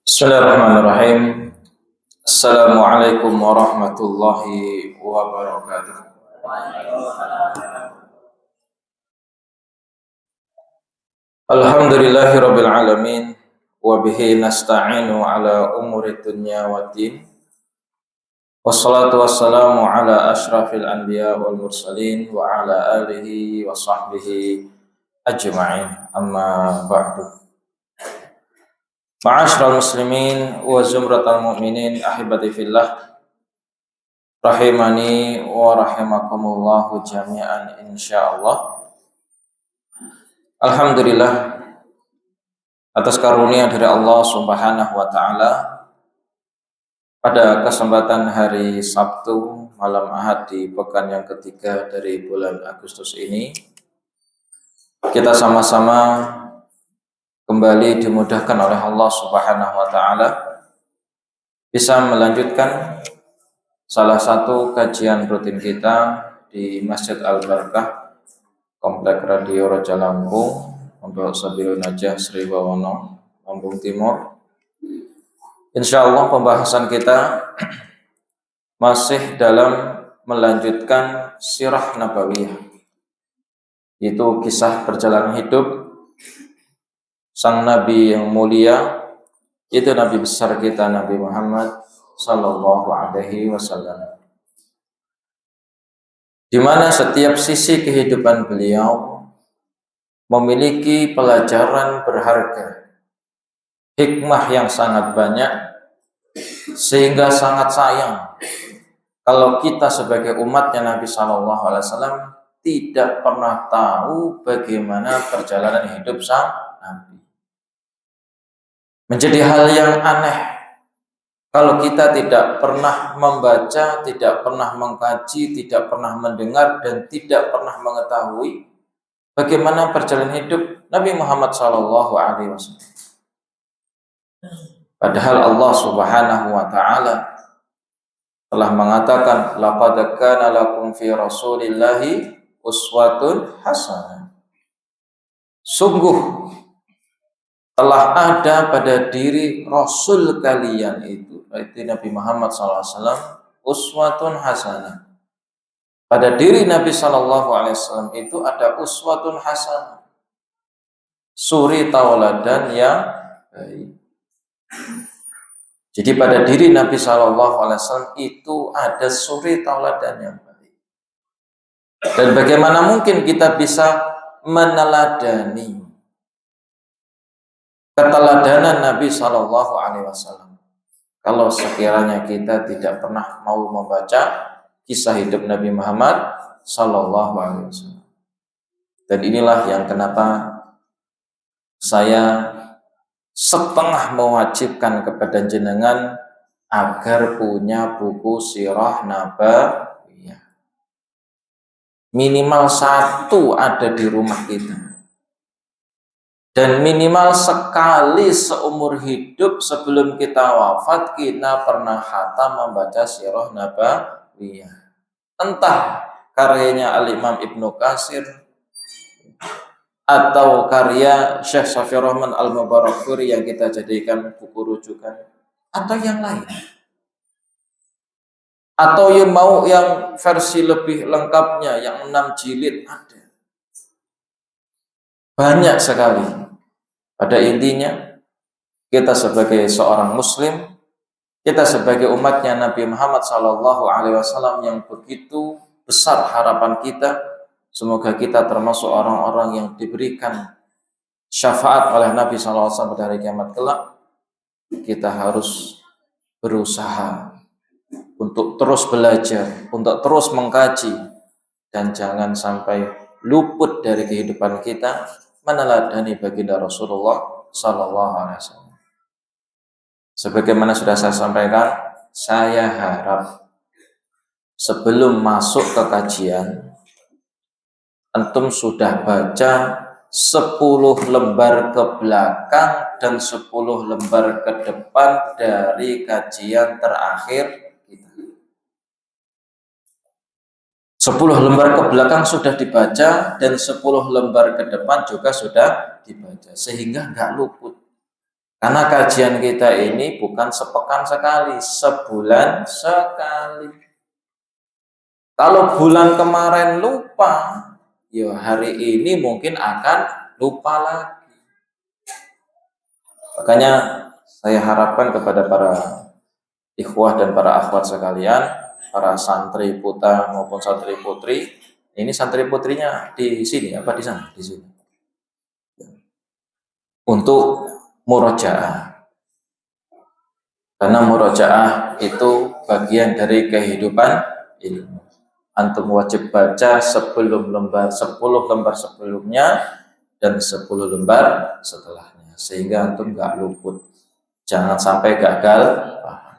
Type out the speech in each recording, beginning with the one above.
Bismillahirrahmanirrahim. Assalamualaikum warahmatullahi wabarakatuh. Alhamdulillahirabbil alamin wa bihi nasta'inu ala umuri dunya waddin. Wassalatu wassalamu ala asyrafil anbiya wal mursalin wa ala alihi wa sahbihi ajma'in. Amma ba'du. Ma'asyiral muslimin wa zumratal mu'minin ahibati fillah, rahimani wa rahimakumullahu jami'an insyaallah. Alhamdulillah atas karunia dari Allah Subhanahu wa taala, pada kesempatan hari Sabtu malam Ahad di pekan yang ketiga dari bulan Agustus ini, kita sama-sama kembali dimudahkan oleh Allah Subhanahu wa taala bisa melanjutkan salah satu kajian rutin kita di Masjid Al-Barakah, Komplek Radio Raja Lampung, Pondok Sabilun Najah Sri Bawono, Lampung Timur. Insyaallah pembahasan kita masih dalam melanjutkan sirah nabawiyah, itu kisah perjalanan hidup sang Nabi yang mulia, itu Nabi besar kita Nabi Muhammad Sallallahu Alaihi Wasallam, di mana setiap sisi kehidupan beliau memiliki pelajaran berharga, hikmah yang sangat banyak, sehingga sangat sayang kalau kita sebagai umatnya Nabi Sallallahu Alaihi Wasallam tidak pernah tahu bagaimana perjalanan hidup sang Nabi. Menjadi hal yang aneh kalau kita tidak pernah membaca, tidak pernah mengkaji, tidak pernah mendengar, dan tidak pernah mengetahui bagaimana perjalanan hidup Nabi Muhammad SAW. Padahal Allah Subhanahu wa taala telah mengatakan, laqad kana lakum fi Rasulillahi uswatun hasanah. Sungguh telah ada pada diri Rasul kalian itu Nabi Muhammad SAW, uswatun hasanah. Pada diri Nabi SAW itu ada uswatun hasanah, suri tauladan yang baik. Jadi pada diri Nabi SAW itu ada suri tauladan yang baik. Dan bagaimana mungkin kita bisa meneladani keteladanan Nabi Shallallahu Alaihi Wasallam kalau sekiranya kita tidak pernah mau membaca kisah hidup Nabi Muhammad Shallallahu Alaihi Wasallam. Dan inilah yang kenapa saya setengah mewajibkan kepada jenengan agar punya buku sirah nabawiyah, minimal satu ada di rumah kita. Dan minimal sekali seumur hidup sebelum kita wafat, kita pernah khatam membaca sirah nabawiyah. Entah karyanya Al-Imam Ibnu Katsir, atau karya Syekh Shafii Rahman Al-Mubarakfuri yang kita jadikan buku rujukan, atau yang lain. Atau yang mau yang versi lebih lengkapnya, yang 6 jilid ada. Banyak sekali. Pada intinya, kita sebagai seorang muslim, kita sebagai umatnya Nabi Muhammad SAW yang begitu besar harapan kita, semoga kita termasuk orang-orang yang diberikan syafaat oleh Nabi SAW pada hari kiamat kelak. Kita harus berusaha untuk terus belajar, untuk terus mengkaji, dan jangan sampai luput dari kehidupan kita meneladani baginda Rasulullah Sallallahu Alaihi Wasallam. Sebagaimana sudah saya sampaikan, saya harap sebelum masuk ke kajian, antum sudah baca 10 lembar ke belakang dan 10 lembar ke depan dari kajian terakhir kita. 10 lembar ke belakang sudah dibaca dan 10 lembar ke depan juga sudah dibaca, sehingga nggak luput. Karena kajian kita ini bukan sepekan sekali, sebulan sekali. Kalau bulan kemarin lupa, ya hari ini mungkin akan lupa lagi. Makanya saya harapkan kepada para ikhwah dan para akhwat sekalian, para santri putra maupun santri putri, ini santri putrinya di sini apa di sana? Di sini. Untuk murojaah. Karena murojaah itu bagian dari kehidupan ilmu. Antum wajib baca 10 lembar sebelumnya dan 10 lembar setelahnya, sehingga antum nggak luput. Jangan sampai gagal paham.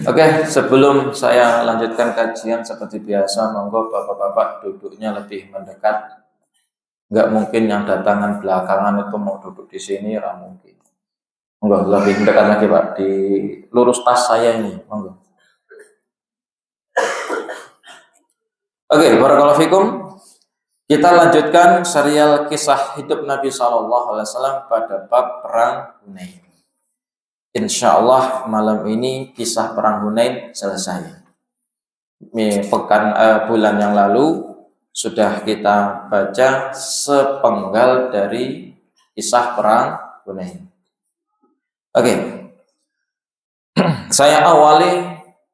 Oke, sebelum saya lanjutkan kajian seperti biasa, monggo bapak-bapak duduknya lebih mendekat. Nggak mungkin yang datangan belakangan itu mau duduk di sini, nggak mungkin. Monggo lebih mendekat lagi Pak, di lurus tas saya ini, monggo. Oke, barakallahu fikum. Kita lanjutkan serial kisah hidup Nabi SAW pada bab perang Hunain. Insya Allah malam ini kisah perang Hunain selesai. Bulan yang lalu sudah kita baca sepenggal dari kisah perang Hunain. Oke, saya awali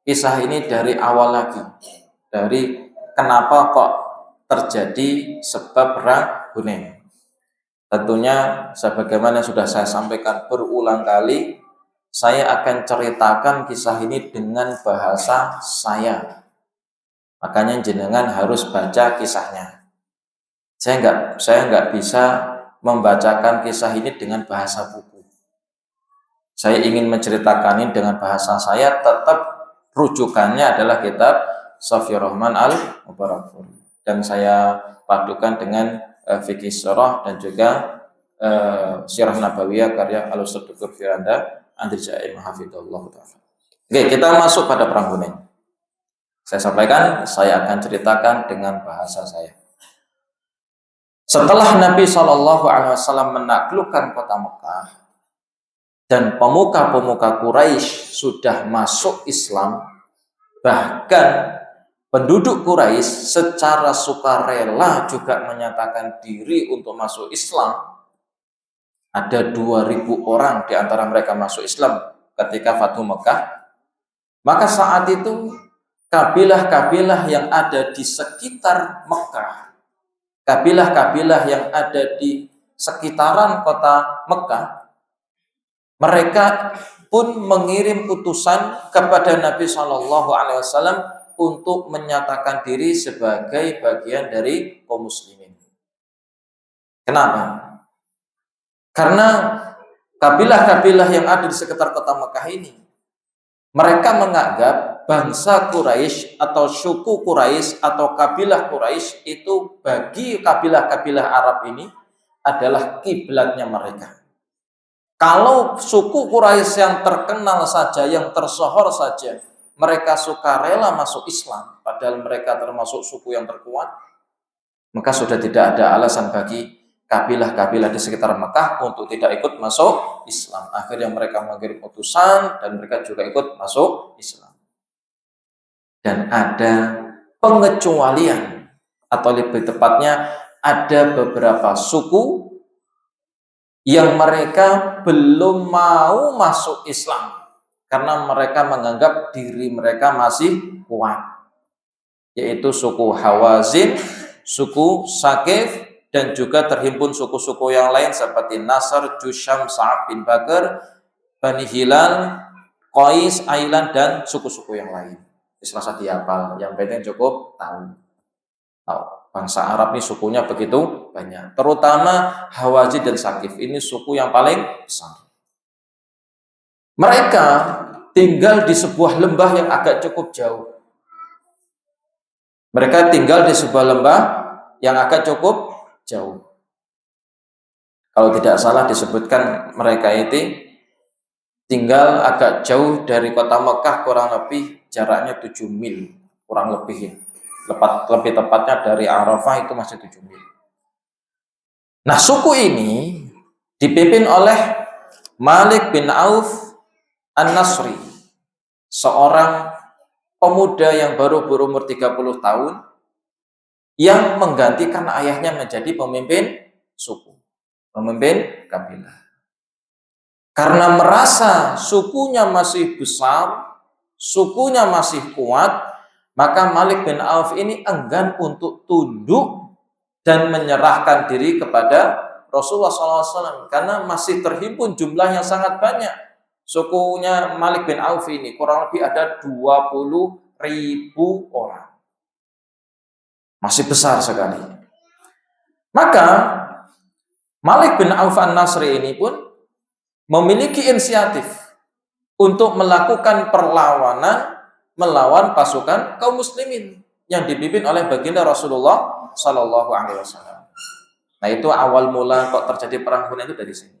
kisah ini dari awal lagi, dari kenapa kok terjadi sebab perang Hunain. Tentunya sebagaimana sudah saya sampaikan berulang kali, saya akan ceritakan kisah ini dengan bahasa saya. Makanya jenengan harus baca kisahnya. Saya nggak bisa membacakan kisah ini dengan bahasa buku. Saya ingin menceritakan ini dengan bahasa saya, tetap rujukannya adalah kitab Safiyur Rahman Al-Mubarakfuri. Dan saya padukan dengan fikih sirah dan juga sirah nabawiyah karya Al-Ustadz Dr. Firanda Andri Jaim Hafidhullah Ta'ala. Oke, kita masuk pada perang Hunain. Saya sampaikan, saya akan ceritakan dengan bahasa saya. Setelah Nabi SAW menaklukkan kota Mekah dan pemuka-pemuka Quraisy sudah masuk Islam, bahkan penduduk Quraisy secara sukarela juga menyatakan diri untuk masuk Islam. Ada 2.000 orang di antara mereka masuk Islam ketika Fathu Mekah. Maka saat itu kabilah-kabilah yang ada di sekitar Mekah, kabilah-kabilah yang ada di sekitaran kota Mekah, mereka pun mengirim utusan kepada Nabi SAW untuk menyatakan diri sebagai bagian dari kaum muslimin. Kenapa? Karena kabilah-kabilah yang ada di sekitar kota Mekah ini, mereka menganggap bangsa Quraisy atau suku Quraisy atau kabilah Quraisy itu bagi kabilah-kabilah Arab ini adalah kiblatnya mereka. Kalau suku Quraisy yang terkenal saja, yang tersohor saja, mereka sukarela masuk Islam, padahal mereka termasuk suku yang terkuat, maka sudah tidak ada alasan bagi kabilah-kabilah di sekitar Mekah untuk tidak ikut masuk Islam. Akhirnya mereka mengirim utusan dan mereka juga ikut masuk Islam. Dan ada pengecualian, atau lebih tepatnya ada beberapa suku yang mereka belum mau masuk Islam karena mereka menganggap diri mereka masih kuat, yaitu suku Hawazin, suku Saqif, dan juga terhimpun suku-suku yang lain seperti Nasr, Jusham, Sa'ab bin Bakar, Bani Hilal, Qais, Ailan, dan suku-suku yang lain. Salah satu hafal, yang penting cukup tahu. Bangsa Arab ini sukunya begitu banyak, terutama Hawazin dan Saqif, ini suku yang paling besar. Mereka tinggal di sebuah lembah yang agak cukup jauh. Mereka tinggal di sebuah lembah yang agak cukup jauh. Kalau tidak salah disebutkan mereka itu tinggal agak jauh dari kota Mekah, kurang lebih jaraknya 7 mil, kurang lebih. lebih tepatnya dari Arafah itu masih 7 mil. Nah, suku ini dipimpin oleh Malik bin Auf An-Nasri, seorang pemuda yang baru berumur 30 tahun yang menggantikan ayahnya menjadi pemimpin suku, pemimpin kabilah. Karena merasa sukunya masih besar, sukunya masih kuat, maka Malik bin Auf ini enggan untuk tunduk dan menyerahkan diri kepada Rasulullah SAW karena masih terhimpun jumlahnya sangat banyak. Sukunya Malik bin Auf ini kurang lebih ada 20.000 orang. Masih besar sekali. Maka Malik bin Auf An-Nasri ini pun memiliki inisiatif untuk melakukan perlawanan melawan pasukan kaum muslimin yang dipimpin oleh baginda Rasulullah Sallallahu Alaihi Wasallam. Nah, itu awal mula kok terjadi perang Hunain itu dari sini.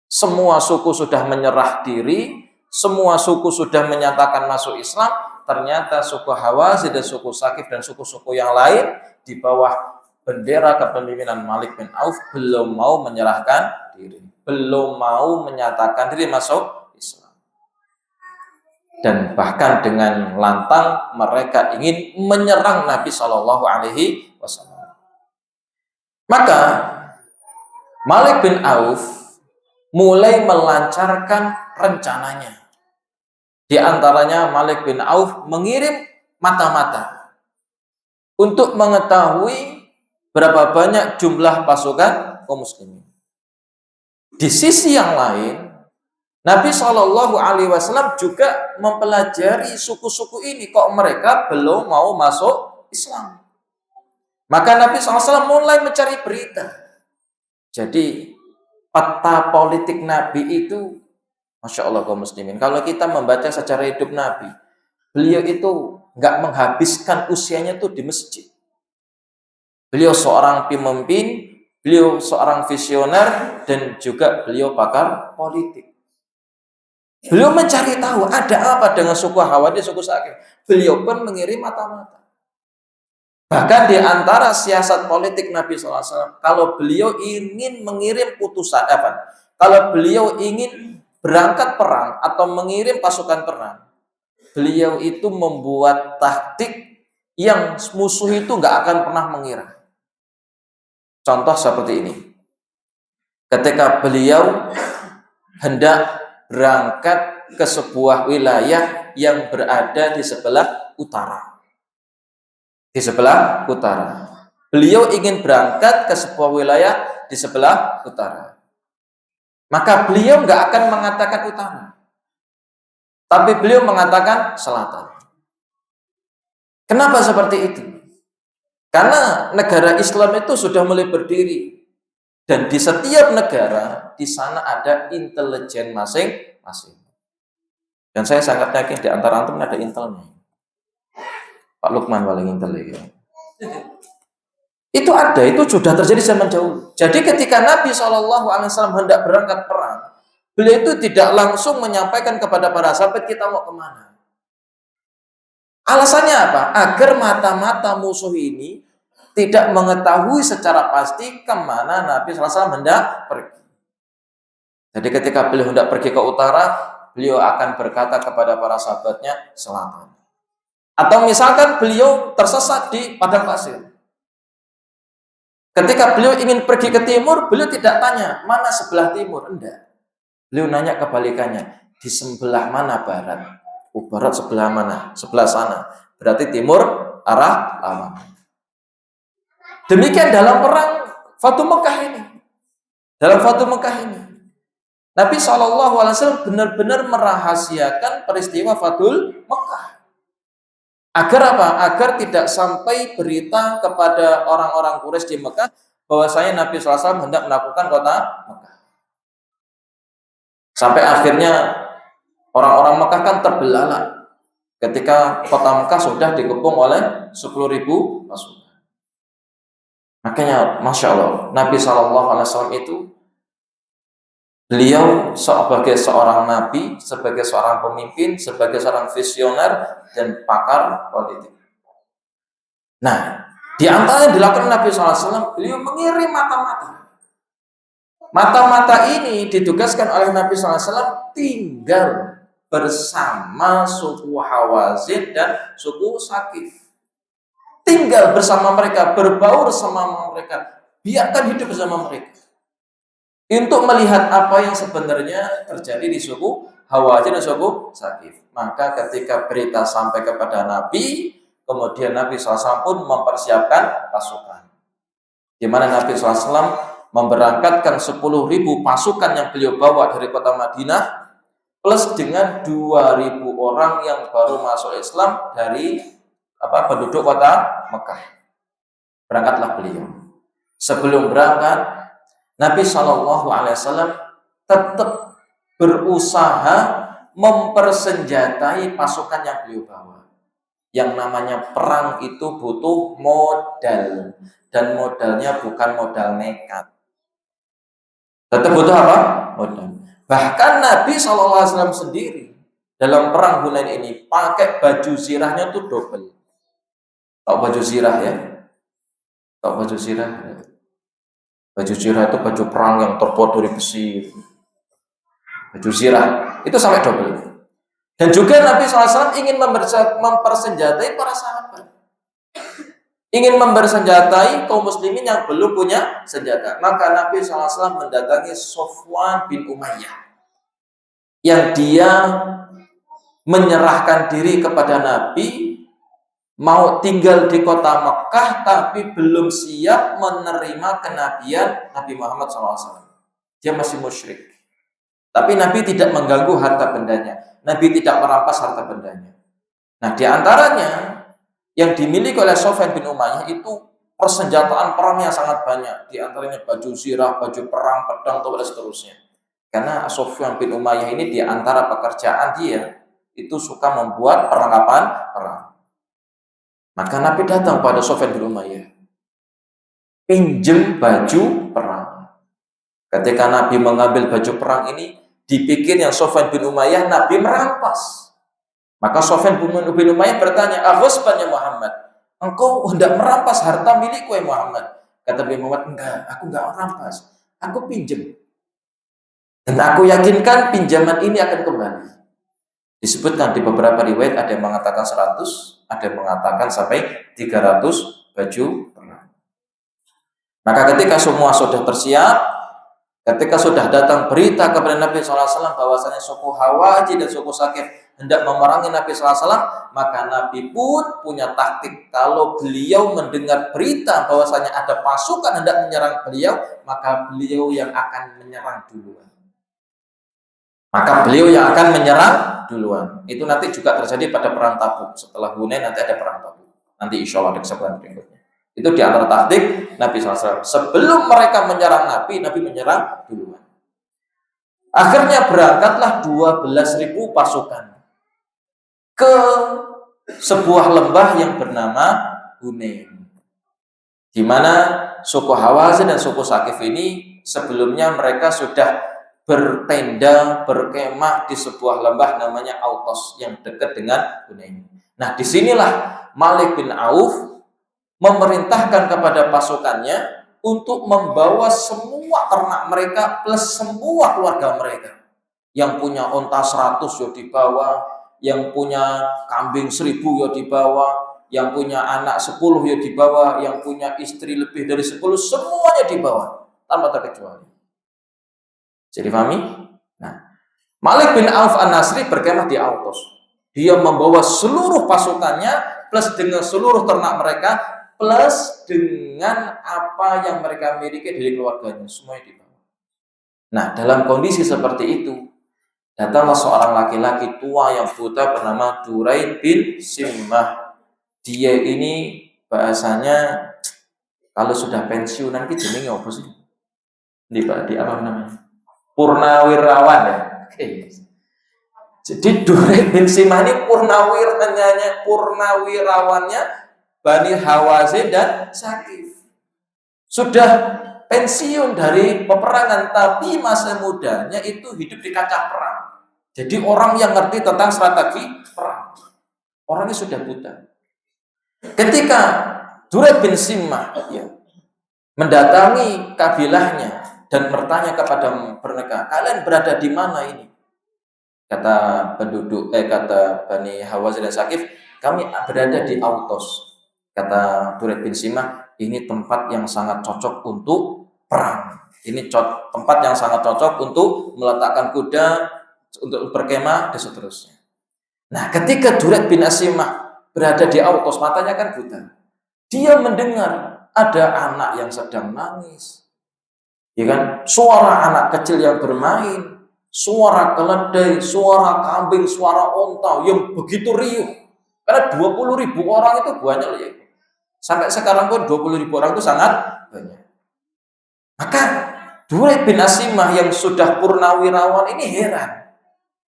Semua suku sudah menyerah diri, semua suku sudah menyatakan masuk Islam. Ternyata suku Hawazin dan suku Saqif dan suku-suku yang lain di bawah bendera kepemimpinan Malik bin Auf belum mau menyerahkan diri, belum mau menyatakan diri masuk Islam. Dan bahkan dengan lantang mereka ingin menyerang Nabi Shallallahu Alaihi Wasallam. Maka Malik bin Auf mulai melancarkan rencananya. Di antaranya Malik bin Auf mengirim mata-mata untuk mengetahui berapa banyak jumlah pasukan kaum muslimin. Di sisi yang lain, Nabi Shallallahu Alaihi Wasallam juga mempelajari suku-suku ini, kok mereka belum mau masuk Islam. Maka Nabi SAW mulai mencari berita. Jadi peta politik Nabi itu, Masya Allah kaum muslimin, kalau kita membaca secara hidup Nabi, beliau itu nggak menghabiskan usianya tuh di masjid. Beliau seorang pemimpin, beliau seorang visioner, dan juga beliau pakar politik. Beliau mencari tahu ada apa dengan suku Hawazin, suku Saqif. Beliau pun mengirim mata-mata. Bahkan di antara siasat politik Nabi SAW, kalau beliau ingin mengirim utusan, kalau beliau ingin berangkat perang atau mengirim pasukan perang, beliau itu membuat taktik yang musuh itu nggak akan pernah mengira. Contoh seperti ini. Ketika beliau hendak berangkat ke sebuah wilayah yang berada di sebelah utara. Di sebelah utara. Beliau ingin berangkat ke sebuah wilayah di sebelah utara. Maka beliau nggak akan mengatakan utara. Tapi beliau mengatakan selatan. Kenapa seperti itu? Karena negara Islam itu sudah mulai berdiri. Dan di setiap negara, di sana ada intelijen masing-masing. Dan saya sangat yakin di antara antum ada intelnya. Pak Lukman paling intel ya. Itu ada, itu sudah terjadi zaman jauh. Jadi ketika Nabi SAW hendak berangkat perang, beliau itu tidak langsung menyampaikan kepada para sahabat kita mau kemana. Alasannya apa? Agar mata-mata musuh ini tidak mengetahui secara pasti kemana Nabi SAW hendak pergi. Jadi ketika beliau hendak pergi ke utara, beliau akan berkata kepada para sahabatnya selatan. Atau misalkan beliau tersesat di padang pasir. Ketika beliau ingin pergi ke timur, beliau tidak tanya, mana sebelah timur? Enggak. Beliau nanya kebalikannya, di sebelah mana barat? Barat sebelah mana? Sebelah sana. Berarti timur arah lawan. Demikian dalam perang Fatu Mekah ini. Dalam Fatu Mekah ini, Nabi SAW benar-benar merahasiakan peristiwa Fatul Mekah. Agar apa? Agar tidak sampai berita kepada orang-orang Quraisy di Mekah bahwasanya Nabi SAW hendak melakukan kota Mekah. Sampai akhirnya orang-orang Mekah kan terbelalak ketika kota Mekah sudah dikepung oleh 10.000 pasukan. Makanya Masya Allah, Nabi SAW itu beliau sebagai seorang nabi, sebagai seorang pemimpin, sebagai seorang visioner dan pakar politik. Nah, di antara yang dilakukan Nabi SAW, beliau mengirim mata-mata. Mata-mata ini ditugaskan oleh Nabi SAW tinggal bersama suku Hawazin dan suku Sakif. Tinggal bersama mereka, berbaur sama mereka, biarkan hidup bersama mereka. Untuk melihat apa yang sebenarnya terjadi di suku Hawazin dan suku Sakif. Maka ketika berita sampai kepada Nabi, kemudian Nabi SAW pun mempersiapkan pasukan. Di mana Nabi SAW memberangkatkan 10.000 pasukan yang beliau bawa dari kota Madinah, plus dengan 2.000 orang yang baru masuk Islam dari penduduk kota Mekah. Berangkatlah beliau. Sebelum berangkat, Nabi SAW tetap berusaha mempersenjatai pasukan yang beliau bawa. Yang namanya perang itu butuh modal, dan modalnya bukan modal nekat. Tetap butuh apa? Modal. Bahkan Nabi SAW sendiri dalam perang Hunain ini pakai baju zirahnya tuh double. Tahu baju zirah ya? Tahu baju zirah? Baju zirah itu baju perang yang terbuat dari besi. Baju zirah itu sampai double. Dan juga Nabi SAW ingin mempersenjatai para sahabat. Ingin mempersenjatai kaum muslimin yang belum punya senjata. Maka Nabi SAW mendatangi Sofwan bin Umayyah. Yang dia menyerahkan diri kepada Nabi, mau tinggal di kota Mekah, tapi belum siap menerima kenabian Nabi Muhammad SAW. Dia masih musyrik. Tapi Nabi tidak mengganggu harta bendanya. Nabi tidak merampas harta bendanya. Nah, di antaranya yang dimiliki oleh Sofyan bin Umayyah itu persenjataan perang yang sangat banyak. Di antaranya baju zirah, baju perang, pedang, dan seterusnya. Karena Sofyan bin Umayyah ini di antara pekerjaan dia itu suka membuat perlengkapan perang. Maka Nabi datang pada Sofyan bin Umayyah, pinjem baju perang. Ketika Nabi mengambil baju perang ini, dipikir yang Sofyan bin Umayyah Nabi merampas. Maka Sofyan bin Umayyah bertanya, "Aghosban ya Muhammad, engkau hendak merampas harta milikku ya Muhammad?" Kata Nabi Muhammad, "Enggak, aku enggak merampas, aku pinjem. Dan aku yakinkan pinjaman ini akan kembali." Disebutkan di beberapa riwayat, ada yang mengatakan 100, ada yang mengatakan sampai 300 baju perang. Maka ketika semua sudah bersiap, ketika sudah datang berita kepada Nabi SAW bahwasanya suku Hawazin dan suku Sakif hendak memerangi Nabi SAW, maka Nabi pun punya taktik. Kalau beliau mendengar berita bahwasanya ada pasukan hendak menyerang beliau, maka beliau yang akan menyerang duluan. Maka beliau yang akan menyerang duluan. Itu nanti juga terjadi pada perang Tabuk. Setelah Hunain nanti ada perang Tabuk. Nanti insya Allah di kesempatan berikutnya. Itu di antara taktik Nabi SAW. Sebelum mereka menyerang Nabi, Nabi menyerang duluan. Akhirnya berangkatlah 12.000 pasukan ke sebuah lembah yang bernama Hunain. Di mana suku Hawazin dan suku Sakif ini sebelumnya mereka sudah bertenda, berkemah di sebuah lembah namanya Autos yang dekat dengan Hunain. Nah, disinilah Malik bin Auf memerintahkan kepada pasukannya untuk membawa semua ternak mereka plus semua keluarga mereka. Yang punya onta 100 ya dibawa, yang punya kambing 1.000 ya dibawa, yang punya anak 10 ya dibawa, yang punya istri lebih dari 10, semuanya dibawa tanpa terkecuali. Jadi pahami? Nah, Malik bin Auf An-Nasri berkemah di Autos. Dia membawa seluruh pasukannya plus dengan seluruh ternak mereka plus dengan apa yang mereka miliki dari keluarganya, semuanya dibawa. Nah, dalam kondisi seperti itu, datanglah seorang laki-laki tua yang buta bernama Duraid bin Simmah. Dia ini bahasanya kalau sudah pensiunan itu jenenge apa sih? Di apa namanya? Purnawirawan ya. Jadi Duraid bin Simmah ini purnawirawannya Bani Hawazin dan Sakif. Sudah pensiun dari peperangan, tapi masa mudanya itu hidup di kancah perang. Jadi orang yang ngerti tentang strategi perang. Orangnya sudah buta. Ketika Duraid bin Simah ya, mendatangi kabilahnya dan bertanya kepada mereka, kalian berada di mana ini? Kata kata Bani Hawazin dan Sakif, kami berada di Autos. Kata Duraid bin Simah, ini tempat yang sangat cocok untuk perang. Ini tempat yang sangat cocok untuk meletakkan kuda, untuk berkemah dan seterusnya. Nah, ketika Duraid bin Simah berada di Autos, matanya kan buta. Dia mendengar ada anak yang sedang nangis, ya kan? Suara anak kecil yang bermain, suara keledai, suara kambing, suara onta yang begitu riuh. Karena 20.000 orang itu banyak ya. Sampai sekarang pun 20.000 orang itu sangat banyak. Maka Duraid bin Simah yang sudah purnawirawan ini heran.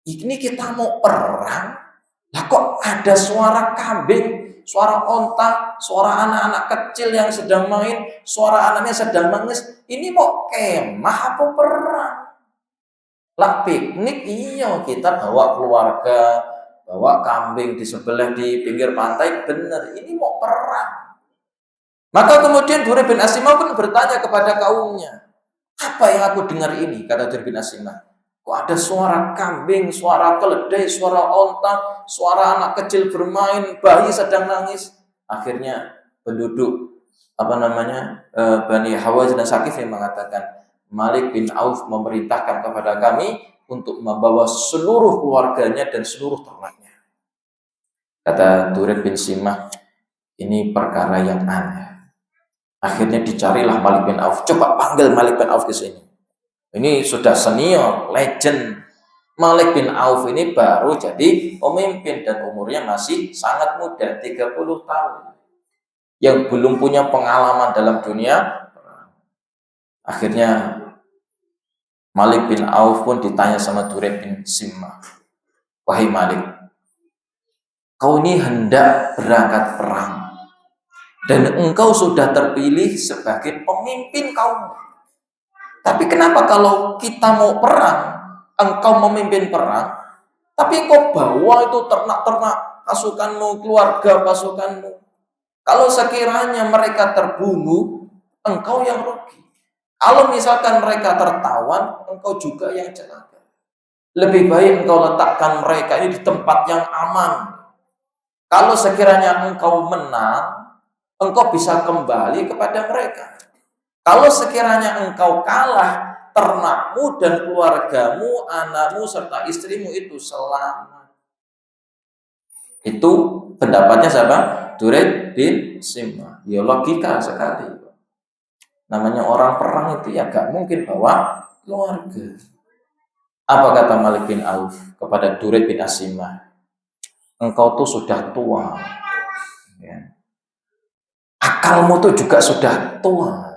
Ini kita mau perang, lah kok ada suara kambing, suara onta, suara anak-anak kecil yang sedang main, suara anaknya sedang nangis. Ini mau kemah apa perang? Lah piknik, iya kita bawa keluarga, bawa kambing di sebelah di pinggir pantai, bener. Ini mau perang. Maka kemudian Duraid bin Simah pun bertanya kepada kaumnya, apa yang aku dengar ini? Kata Duraid bin Simah, kok ada suara kambing, suara keledai, suara onta, suara anak kecil bermain, bayi sedang nangis. Akhirnya penduduk Bani Hawazin dan Sakif yang mengatakan, Malik bin Auf memerintahkan kepada kami untuk membawa seluruh keluarganya dan seluruh ternaknya. Kata Duraid bin Simah, ini perkara yang aneh. Akhirnya dicarilah Malik bin Auf. Coba panggil Malik bin Auf ke sini. Ini sudah senior, legend. Malik bin Auf ini baru jadi pemimpin dan umurnya masih sangat muda, 30 tahun. Yang belum punya pengalaman dalam dunia. Akhirnya Malik bin Auf pun ditanya sama Duraid bin Simah. Wahai Malik, kau ini hendak berangkat perang. Dan engkau sudah terpilih sebagai pemimpin kaum. Tapi kenapa kalau kita mau perang, engkau memimpin perang, tapi engkau bawa itu ternak-ternak pasukanmu, keluarga pasukanmu. Kalau sekiranya mereka terbunuh, engkau yang rugi. Kalau misalkan mereka tertawan, engkau juga yang celaka. Lebih baik engkau letakkan mereka ini di tempat yang aman. Kalau sekiranya engkau menang, engkau bisa kembali kepada mereka. Kalau sekiranya engkau kalah, ternakmu dan keluargamu, anakmu serta istrimu itu selamat. Itu pendapatnya siapa? Duraid bin Simah. Ya logika sekali. Namanya orang perang itu ya gak mungkin bawa keluarga. Apa kata Malik bin Auf kepada Duraid bin Simah? Engkau tuh sudah tua. Ya. Akalmu tuh juga sudah tua.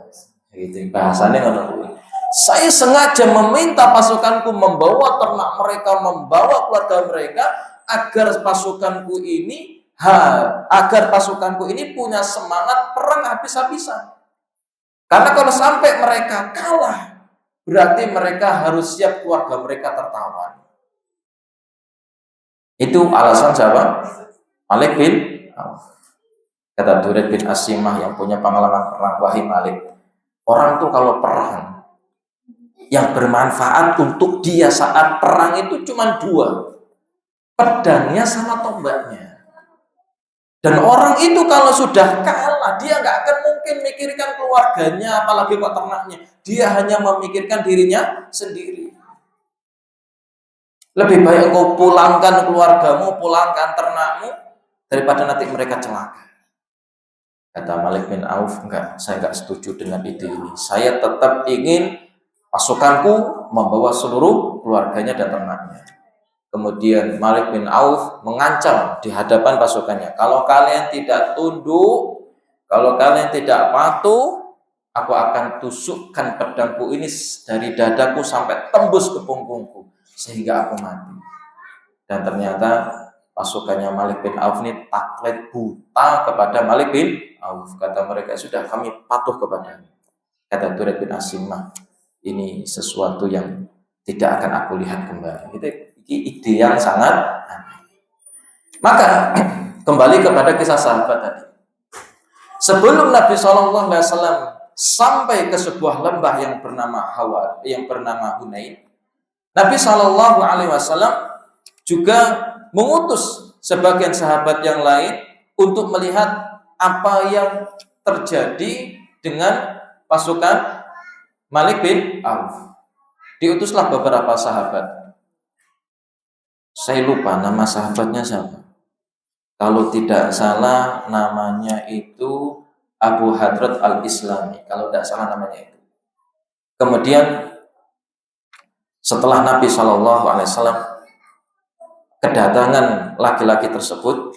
Gitu bahasanya ngono. Saya sengaja meminta pasukanku membawa ternak mereka, membawa keluarga mereka agar pasukanku ini punya semangat perang habis-habisan. Karena kalau sampai mereka kalah, berarti mereka harus siap keluarga mereka tertawan. Itu alasan siapa? Malik bin Auf. Kata Duraid bin Simah yang punya pengalaman perang, wahai Malik, orang tuh kalau perang yang bermanfaat untuk dia saat perang itu cuma dua, pedangnya sama tombaknya. Dan orang itu kalau sudah kalah, dia nggak akan mungkin mikirkan keluarganya, apalagi peternaknya. Dia hanya memikirkan dirinya sendiri. Lebih baik engkau pulangkan keluargamu, pulangkan ternakmu, daripada nanti mereka celaka. Kata Malik bin Auf, enggak, saya enggak setuju dengan ide ini. Saya tetap ingin pasukanku membawa seluruh keluarganya dan ternaknya. Kemudian Malik bin Auf mengancam di hadapan pasukannya, kalau kalian tidak tunduk, kalau kalian tidak patuh, aku akan tusukkan pedangku ini dari dadaku sampai tembus ke punggungku, sehingga aku mati. Dan ternyata pasukannya Malik bin Auf ini taklid buta kepada Malik bin Auf. Kata mereka, sudah kami patuh kepadanya. Kata Duraid bin Simah, ini sesuatu yang tidak akan aku lihat kembali. Itu ide yang sangat aneh. Maka kembali kepada kisah sahabat tadi. Sebelum Nabi Shallallahu Alaihi Wasallam sampai ke sebuah lembah yang bernama Hawa, yang bernama Hunain, Nabi Shallallahu Alaihi Wasallam juga mengutus sebagian sahabat yang lain untuk melihat apa yang terjadi dengan pasukan Malik bin Auf. Diutuslah beberapa sahabat. Saya lupa nama sahabatnya siapa. Kalau tidak salah namanya itu Abu Hadrat al-Islami. Kalau tidak salah namanya itu. Kemudian setelah Nabi Shallallahu Alaihi Wasallam kedatangan laki-laki tersebut,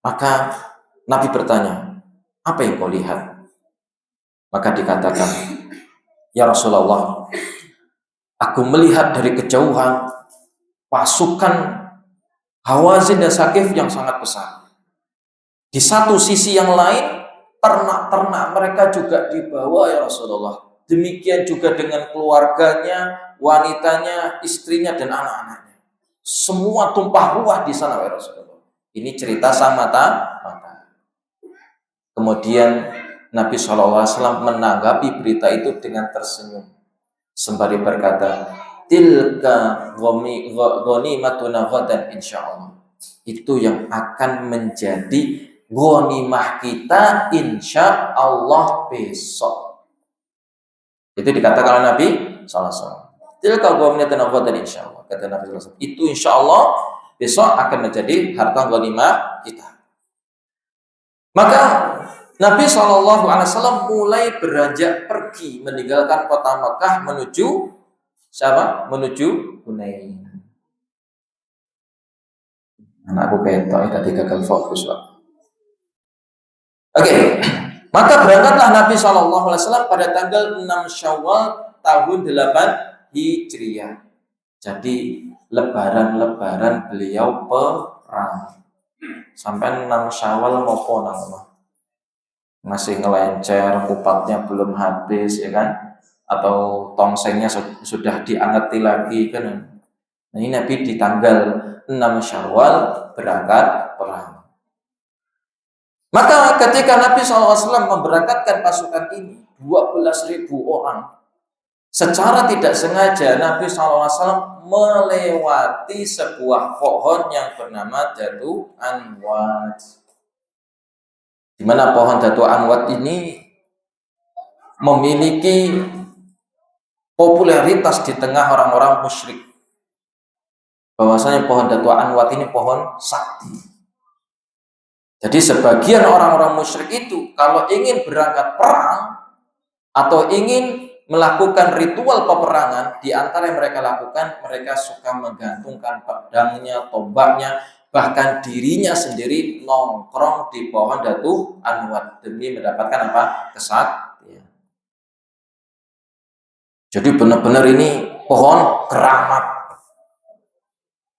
maka Nabi bertanya, apa yang kau lihat? Maka dikatakan, ya Rasulullah, aku melihat dari kejauhan pasukan Hawazin dan Sakif yang sangat besar. Di satu sisi yang lain, ternak-ternak mereka juga dibawa ya Rasulullah. Demikian juga dengan keluarganya, wanitanya, istrinya, dan anak-anaknya. Semua tumpah ruah di sana ya Rasulullah. Ini cerita sama mata. Kemudian Nabi SAW menanggapi berita itu dengan tersenyum. Sembari berkata, tilka ghanimatuna ghadan insyaallah. Itu yang akan menjadi ghanimah kita insyaallah besok. Itu dikatakan oleh Nabi sallallahu. Tilka ghanimatuna ghadan insyaallah. Kata Nabi sallallahu. Itu insyaallah besok akan menjadi harta ghanimah kita. Maka Nabi SAW mulai beranjak pergi meninggalkan kota Mekah menuju siapa? Menuju Hunain. Anakku ketok tadi gagal fokus, Pak. Oke. Maka berangkatlah Nabi SAW pada tanggal 6 Syawal tahun 8 Hijriah. Jadi lebaran beliau perang. Sampai 6 Syawal ngopo nang masih ngelencer, kupatnya belum habis ya kan, atau tongsengnya sudah diangeti lagi kan. Nah ini Nabi di tanggal 6 Syawal berangkat perang. Maka ketika Nabi SAW memberangkatkan pasukan ini 12.000 orang, secara tidak sengaja Nabi SAW melewati sebuah pohon yang bernama Datu Anwat. Di mana pohon Datu Anwat ini memiliki popularitas di tengah orang-orang musyrik. Bahwasanya pohon Datu Anwat ini pohon sakti. Jadi sebagian orang-orang musyrik itu kalau ingin berangkat perang atau ingin melakukan ritual peperangan, di antara yang mereka lakukan, mereka suka menggantungkan pedangnya, tombaknya, bahkan dirinya sendiri nongkrong di pohon Datu Anwat demi mendapatkan apa? Kesaktian. Jadi benar-benar ini pohon keramat.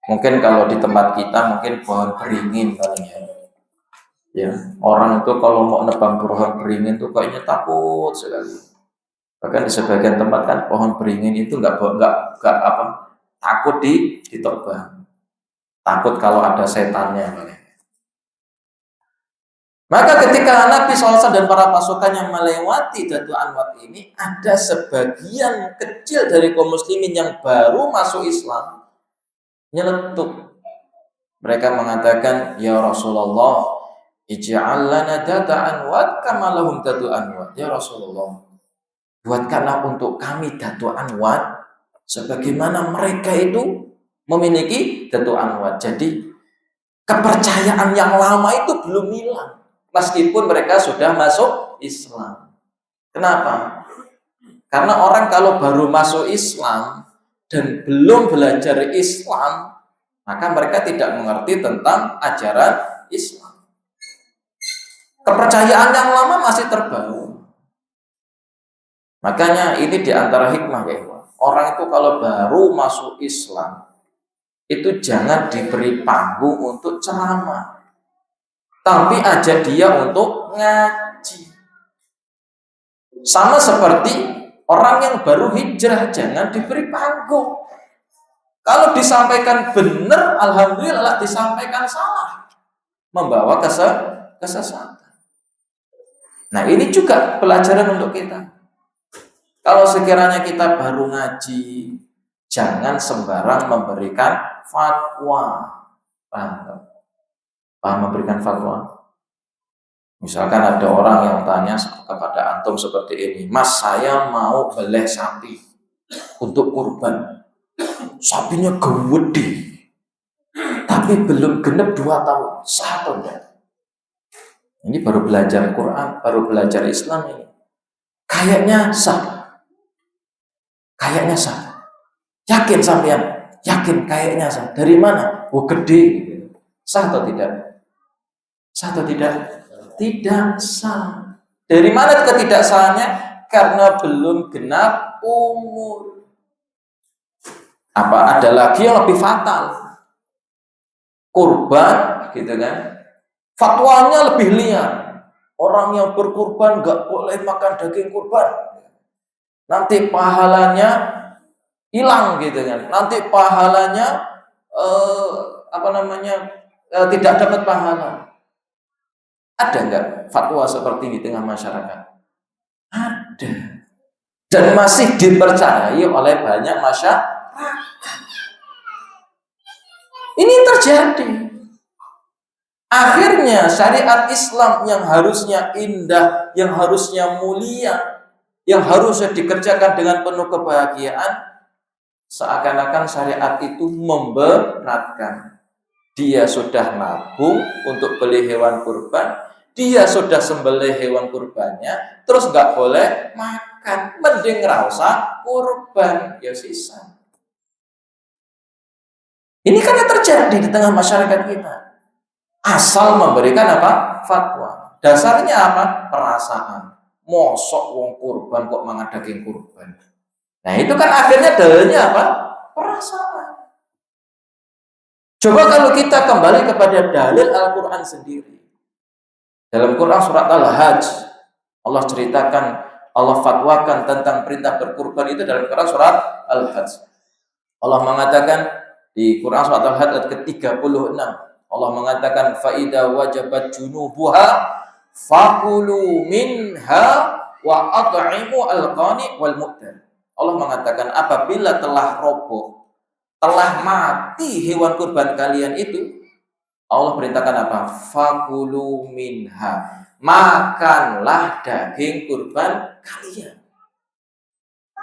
Mungkin kalau di tempat kita mungkin pohon beringin paling ya. Ya, orang itu kalau mau nebang pohon beringin itu kayaknya takut sekali. Bahkan di sebagian tempat kan pohon beringin itu nggak takut ditebang. Takut kalau ada setannya. Maka ketika Nabi SAW dan para pasukannya melewati Datu Anwat ini, ada sebagian kecil dari kaum muslimin yang baru masuk Islam nyeletuk. Mereka mengatakan, ya Rasulullah, ij'al lana Datu Anwat kama lahum Datu Anwat. Ya Rasulullah, buatkanlah untuk kami Datu Anwat sebagaimana mereka itu memiliki Datu Anwat. Jadi kepercayaan yang lama itu belum hilang meskipun mereka sudah masuk Islam. Kenapa? Karena orang kalau baru masuk Islam dan belum belajar Islam, maka mereka tidak mengerti tentang ajaran Islam. Kepercayaan yang lama masih terbawa. Makanya ini diantara hikmah ya. Orang itu kalau baru masuk Islam itu jangan diberi panggung untuk ceramah, tapi ajak dia untuk ngaji. Sama seperti orang yang baru hijrah, jangan diberi panggung. Kalau disampaikan benar, alhamdulillah. Disampaikan salah, membawa kesesatan. Nah, ini juga pelajaran untuk kita. Kalau sekiranya kita baru ngaji, jangan sembarang memberikan fatwa. Paham? Paham memberikan fatwa? Misalkan ada orang yang tanya kepada antum seperti ini, Mas, saya mau beleh sapi untuk kurban. Sapinya gede, tapi belum genep 2 tahun. Sah atau enggak? Ini baru belajar Quran, baru belajar Islam ini. Kayaknya sah. Kayaknya sah. Yakin sampean? Yakin kayaknya sah. Dari mana? Oh, gede. Sah atau tidak? Sah atau tidak? Tidak sah. Dari mana ketidaksahannya? Karena belum genap umur. Apa ada lagi yang lebih fatal? Kurban, gitu kan? Fatwanya lebih liar. Orang yang berkurban nggak boleh makan daging kurban. Nanti pahalanya hilang, gitu kan? Nanti pahalanya tidak dapat pahala. Ada nggak fatwa seperti ini di tengah masyarakat? Ada. Dan masih dipercayai oleh banyak masyarakat. Ini terjadi. Akhirnya syariat Islam yang harusnya indah, yang harusnya mulia, yang harusnya dikerjakan dengan penuh kebahagiaan, seakan-akan syariat itu memberatkan. Dia sudah nabung untuk beli hewan kurban, dia sudah sembelih hewan kurbannya, terus nggak boleh makan, mending rasa kurban, ya sisa. Ini kan yang terjadi di tengah masyarakat kita. Asal memberikan apa? Fatwa. Dasarnya apa? Perasaan. Mosok wong kurban kok mangan daging kurban. Nah, itu kan akhirnya dalilnya apa? Perasaan. Coba kalau kita kembali kepada dalil Al-Quran sendiri. Dalam Quran surat Al-Hajj, Allah ceritakan, Allah fatwakan tentang perintah berkurban itu dalam Quran surat Al-Hajj. Allah mengatakan di Quran surat Al-Hajj ayat ke-36, Allah mengatakan faida wajabat junubuha fakulu minha wa at'imu al-qani wal mu'tar. Allah mengatakan apabila telah roboh, telah mati hewan kurban kalian itu, Allah perintahkan apa? Fakulu minha, makanlah daging kurban kalian.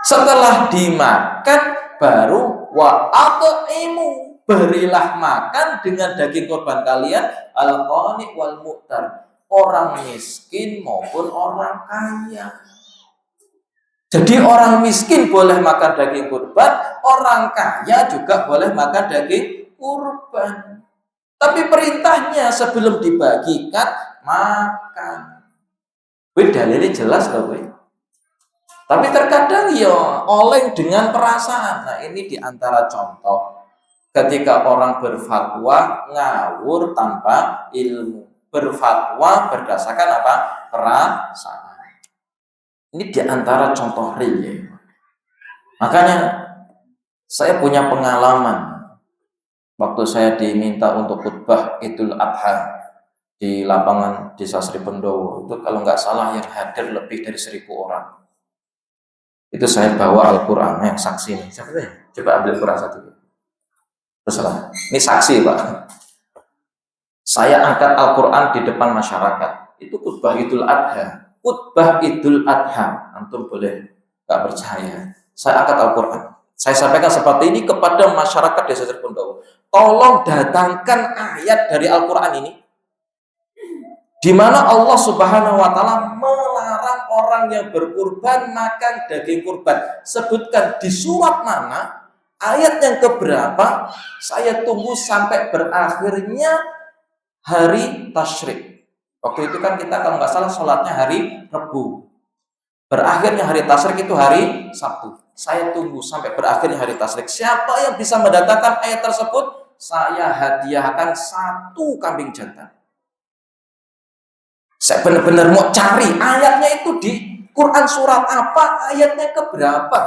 Setelah dimakan baru wa at'imu, berilah makan dengan daging kurban kalian al-qani wal mu'tar, orang miskin maupun orang kaya. Jadi orang miskin boleh makan daging kurban, orang kaya juga boleh makan daging kurban. Tapi perintahnya sebelum dibagikan makan. Dalilnya jelas loh, tapi terkadang ya oleng dengan perasaan. Nah, ini diantara contoh ketika orang berfatwa ngawur tanpa ilmu, berfatwa berdasarkan apa? Perasaan. Ini diantara contoh real. Makanya saya punya pengalaman waktu saya diminta untuk khutbah Idul Adha di lapangan Desa Sri Pendowo. Itu kalau nggak salah yang hadir lebih dari 1.000 orang. Itu saya bawa Al-Quran, yang saksi ini. Siapa ya? Coba ambil Quran satu. Terserah. Ini saksi, Pak. Saya angkat Al-Quran di depan masyarakat. Itu khutbah Idul Adha. Khutbah Idul Adha. Antum boleh nggak percaya. Saya angkat Al-Quran. Saya sampaikan seperti ini kepada masyarakat Desa Sri Pendowo. Tolong datangkan ayat dari Al-Quran ini, di mana Allah Subhanahu wa Ta'ala melarang orang yang berkurban makan daging kurban. Sebutkan di surat mana, ayat yang keberapa. Saya tunggu sampai berakhirnya hari tasyrik. Waktu itu kan kita kalau nggak salah sholatnya hari Rabu. Berakhirnya hari tasyrik itu hari Sabtu. Saya tunggu sampai berakhirnya hari tasyrik. Siapa yang bisa mendatangkan ayat tersebut, saya hadiahkan 1 kambing jantan. Saya benar-benar mau cari ayatnya itu di Quran surat apa, ayatnya keberapa.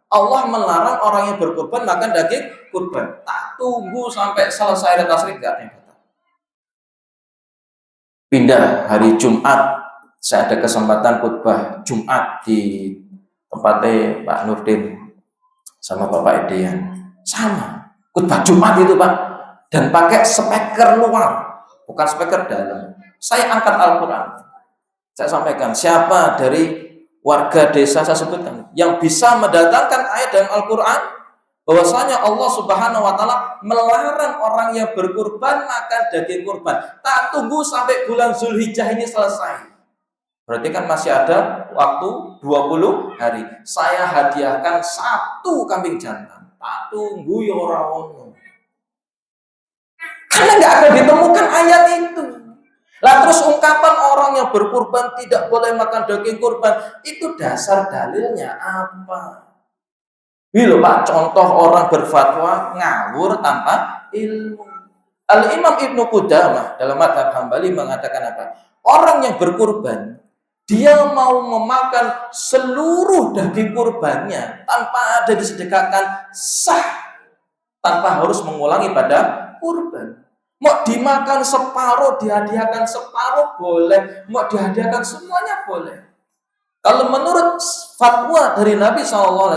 Allah melarang orang yang berkurban makan daging kurban. Tak tunggu sampai selesai hari tasyrik, nggak ada yang datang. Pindah hari Jumat, Saya ada kesempatan khutbah Jumat di tempatnya Pak Nurdin sama Bapak Edian. Sama, khutbah Jumat itu Pak, dan pakai speaker luar, bukan speaker dalam. Saya angkat Al-Quran. Saya sampaikan, siapa dari warga desa saya sebutkan yang bisa mendatangkan ayat dalam Al-Quran bahwasanya Allah Subhanahu wa taala melarang orang yang berkurban makan daging kurban. Tak tunggu sampai bulan Zulhijjah ini selesai. Berarti kan masih ada waktu 20 hari. Saya hadiahkan 1 kambing jantan. Tak tunggu ya orang. Karena nggak akan ditemukan ayat itu. Lah terus ungkapan orang yang berkurban tidak boleh makan daging kurban, itu dasar dalilnya apa? Loh Pak, contoh orang berfatwa ngawur tanpa ilmu. Al-Imam Ibnu Qudamah dalam mazhab Hambali mengatakan apa? Orang yang berkurban, dia mau memakan seluruh daging kurbannya tanpa ada disedekahkan, sah, tanpa harus mengulangi pada kurban. Mau dimakan separuh, dihadiahkan separuh boleh, mau dihadiahkan semuanya boleh. Kalau menurut fatwa dari Nabi SAW,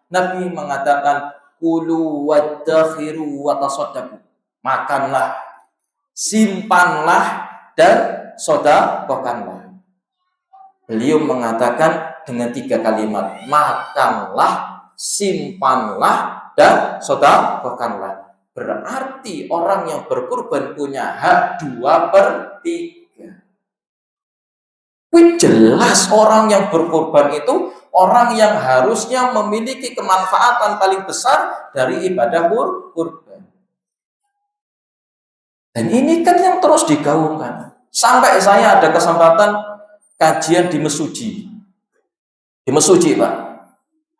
Nabi mengatakan kulu wadakhiru watasodaku, makanlah, simpanlah, dan sodakokanlah. Beliau mengatakan dengan 3 kalimat, makanlah, simpanlah, dan sodakokanlah. Berarti orang yang berkurban punya hak 2/3. Jelas orang yang berkurban itu orang yang harusnya memiliki kemanfaatan paling besar dari ibadah kurban. Dan ini kan yang terus digaungkan. Sampai saya ada kesempatan kajian di Mesuji. Di Mesuji Pak.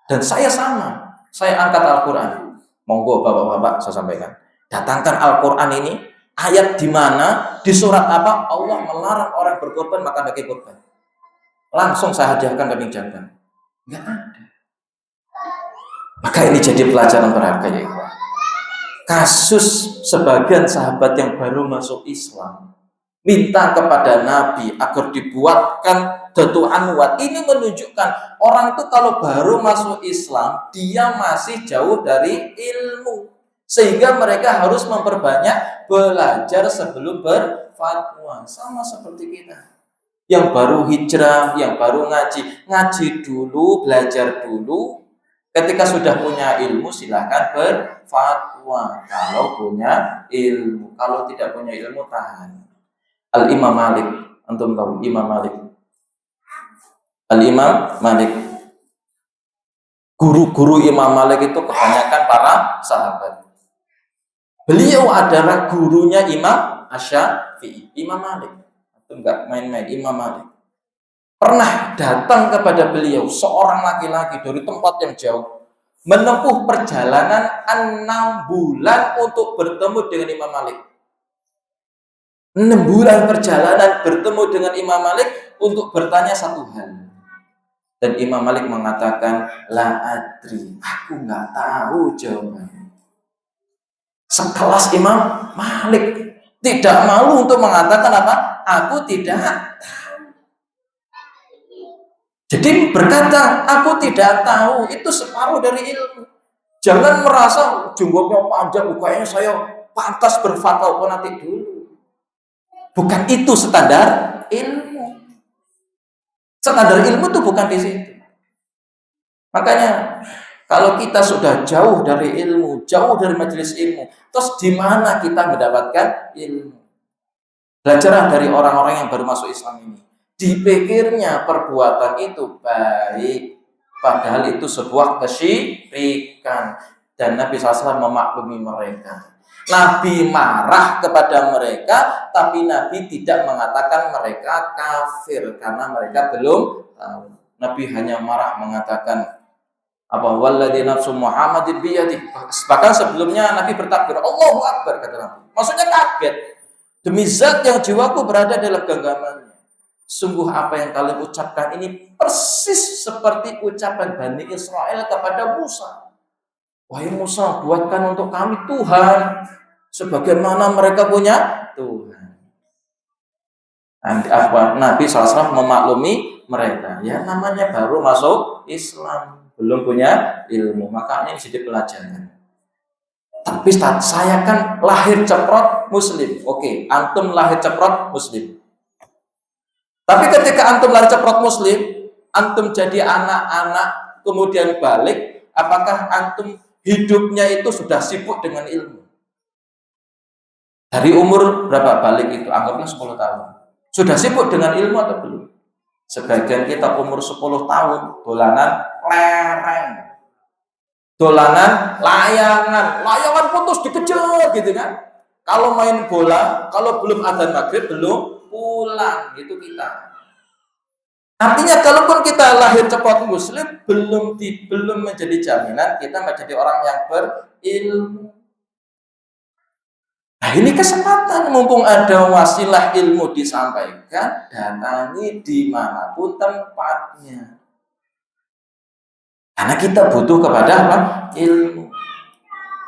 Dan saya sama. Saya angkat Al-Quran. Monggo bapak-bapak saya sampaikan. Datangkan Al-Quran ini, ayat di mana, di surat apa Allah melarang orang berkorban makan daging kurban. Langsung saya hadiahkan daging jantan. Enggak ada. Maka ini jadi pelajaran berharga ya Ikhwan. Kasus sebagian sahabat yang baru masuk Islam minta kepada Nabi agar dibuatkan Datu Anwat. Ini menunjukkan orang itu kalau baru masuk Islam, dia masih jauh dari ilmu. Sehingga mereka harus memperbanyak belajar sebelum berfatwa. Sama seperti kita. Yang baru hijrah, yang baru ngaji. Ngaji dulu, belajar dulu. Ketika sudah punya ilmu, silahkan berfatwa. Kalau punya ilmu. Kalau tidak punya ilmu, tahan. Al-Imam Malik. Antum tahu Imam Malik. Al-Imam Malik. Guru-guru Imam Malik itu kebanyakan para sahabat. Beliau adalah gurunya Imam Asy-Syafi'i, Imam Malik. Itu enggak main-main, Imam Malik. Pernah datang kepada beliau seorang laki-laki dari tempat yang jauh, menempuh perjalanan 6 bulan untuk bertemu dengan Imam Malik. 6 bulan perjalanan bertemu dengan Imam Malik untuk bertanya satu hal. Dan Imam Malik mengatakan, la adri, aku nggak tahu jawabannya. Sekelas Imam Malik tidak malu untuk mengatakan apa? Aku tidak tahu. Jadi berkata, aku tidak tahu, itu separuh dari ilmu. Jangan merasa jenggotnya panjang, kayaknya saya pantas berfatwa. Oh, nanti dulu. Bukan itu standar ilmu. Standar ilmu itu bukan di situ. Makanya kalau kita sudah jauh dari ilmu, jauh dari majelis ilmu, terus di mana kita mendapatkan ilmu? Belajarlah dari orang-orang yang baru masuk Islam ini. Dipikirnya perbuatan itu baik, padahal itu sebuah kesyirikan. Dan Nabi SAW memaklumi mereka. Nabi marah kepada mereka, tapi Nabi tidak mengatakan mereka kafir karena mereka belum tahu. Nabi hanya marah mengatakan apa walladzi nafsu Muhammadin biyadi. Bahkan sebelumnya Nabi bertakbir, Allahu Akbar kata Nabi. Maksudnya kaget. Demi zat yang jiwaku berada dalam genggamannya. Sungguh apa yang kalian ucapkan ini persis seperti ucapan Bani Israel kepada Musa. Wahai Musa, buatkan untuk kami Tuhan sebagaimana mereka punya Tuhan. Nabi SAW memaklumi mereka. Ya namanya baru masuk Islam, belum punya ilmu, makanya jadi pelajaran. Tapi saya kan lahir ceprot Muslim. Oke, antum lahir ceprot Muslim. Tapi ketika antum lahir ceprot Muslim, antum jadi anak-anak, kemudian balik, apakah antum hidupnya itu sudah sibuk dengan ilmu? Dari umur berapa balik itu? Anggapnya 10 tahun. Sudah sibuk dengan ilmu atau belum? Sebagian kita umur 10 tahun, dolanan lereng, dolanan layangan putus dikejar gitu kan. Kalau main bola, kalau belum adzan maghrib belum pulang, gitu kita. Artinya kalaupun kita lahir cepat Muslim, belum menjadi jaminan kita menjadi orang yang berilmu. Nah ini kesempatan, mumpung ada wasilah ilmu disampaikan, datangi dimanapun tempatnya. Karena kita butuh kepada apa? Ilmu.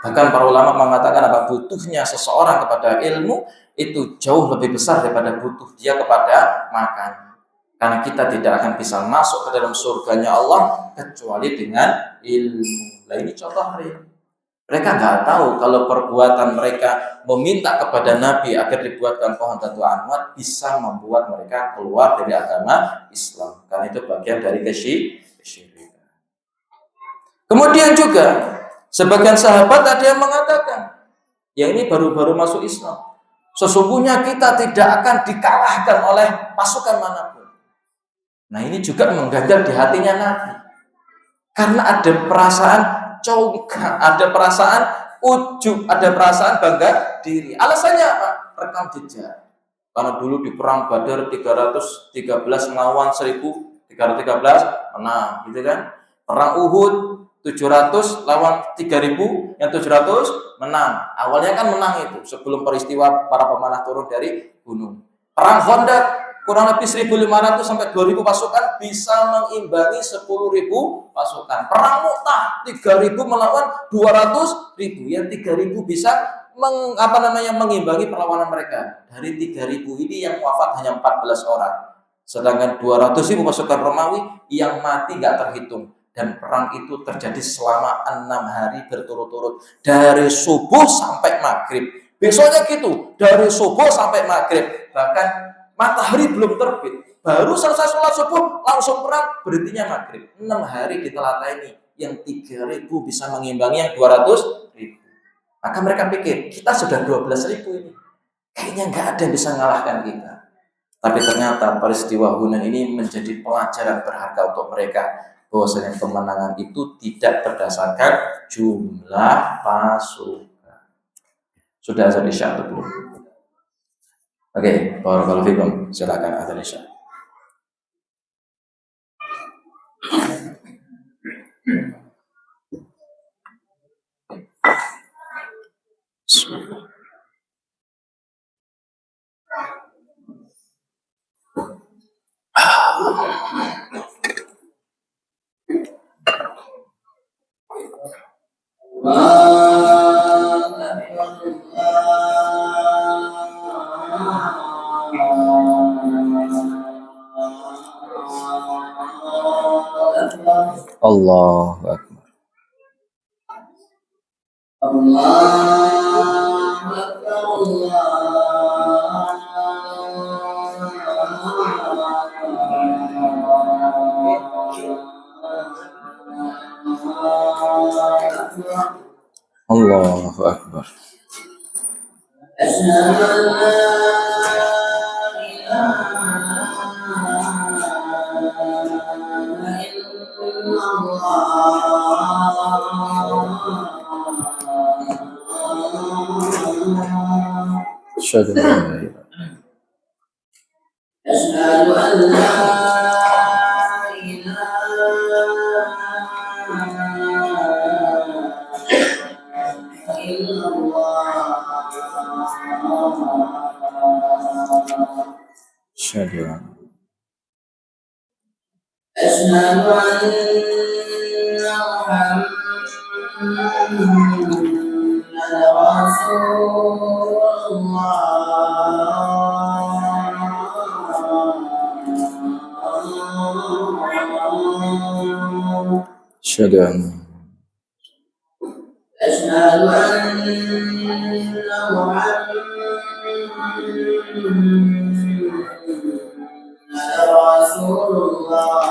Bahkan para ulama mengatakan apa? Butuhnya seseorang kepada ilmu itu jauh lebih besar daripada butuh dia kepada makan. Karena kita tidak akan bisa masuk ke dalam surganya Allah kecuali dengan ilmu. Nah ini contoh hari ini. Mereka nggak tahu kalau perbuatan mereka meminta kepada Nabi agar dibuatkan pohon Datu Anwar bisa membuat mereka keluar dari agama Islam. Karena itu bagian dari kesyirikan. Kemudian juga sebagian sahabat ada yang mengatakan, ya ini baru-baru masuk Islam. Sesungguhnya kita tidak akan dikalahkan oleh pasukan manapun. Nah ini juga mengganjal di hatinya Nabi. Karena ada perasaan congkak, ada perasaan ujub, ada perasaan bangga diri. Alasannya apa? Rekam jejak. Karena dulu di perang Badar 313 melawan 1313 menang, gitu kan? Perang Uhud 700 lawan 3000, yang 700 menang. Awalnya kan menang itu sebelum peristiwa para pemanah turun dari gunung. Perang Khandaq kurang lebih 1.500 sampai 2.000 pasukan bisa mengimbangi 10.000 pasukan. Perang Mu'tah 3.000 melawan 200.000, yang 3.000 bisa mengimbangi perlawanan mereka. Dari 3.000 ini yang wafat hanya 14 orang. Sedangkan 200.000 pasukan Romawi yang mati nggak terhitung. Dan perang itu terjadi selama 6 hari berturut-turut, dari subuh sampai maghrib. Besoknya gitu, dari subuh sampai maghrib. Bahkan matahari belum terbit, baru selesai sholat subuh langsung perang, berhentinya maghrib. 6 hari ditelatah ini, yang 3.000 bisa mengimbangi yang 200.000. Maka mereka pikir kita sudah 12.000 ini, kayaknya nggak ada yang bisa mengalahkan kita. Tapi ternyata peristiwa Hunain ini menjadi pelajaran berharga untuk mereka, bahwasanya kemenangan itu tidak berdasarkan jumlah pasukan. Sudah azan isya atau belum? Oke, barakallahu fikum. Silakan azan isya. Allahu Akbar. Allahu Akbar. Asyhadu an la Asyhadu an أشهد أن محمدا رسول الله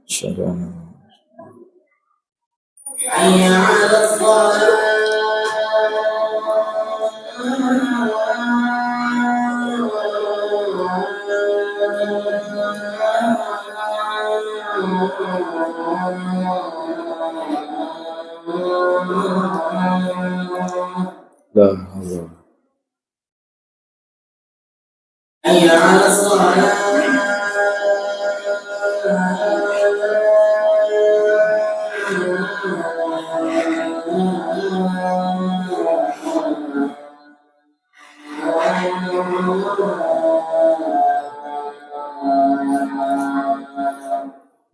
asyhadu an حي على الصلاة la haula حي على الصلاة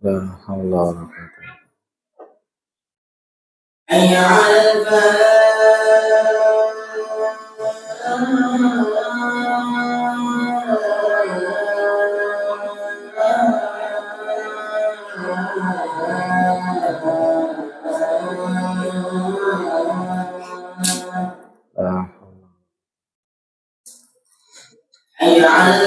la haula wala quwwata حي على la حي على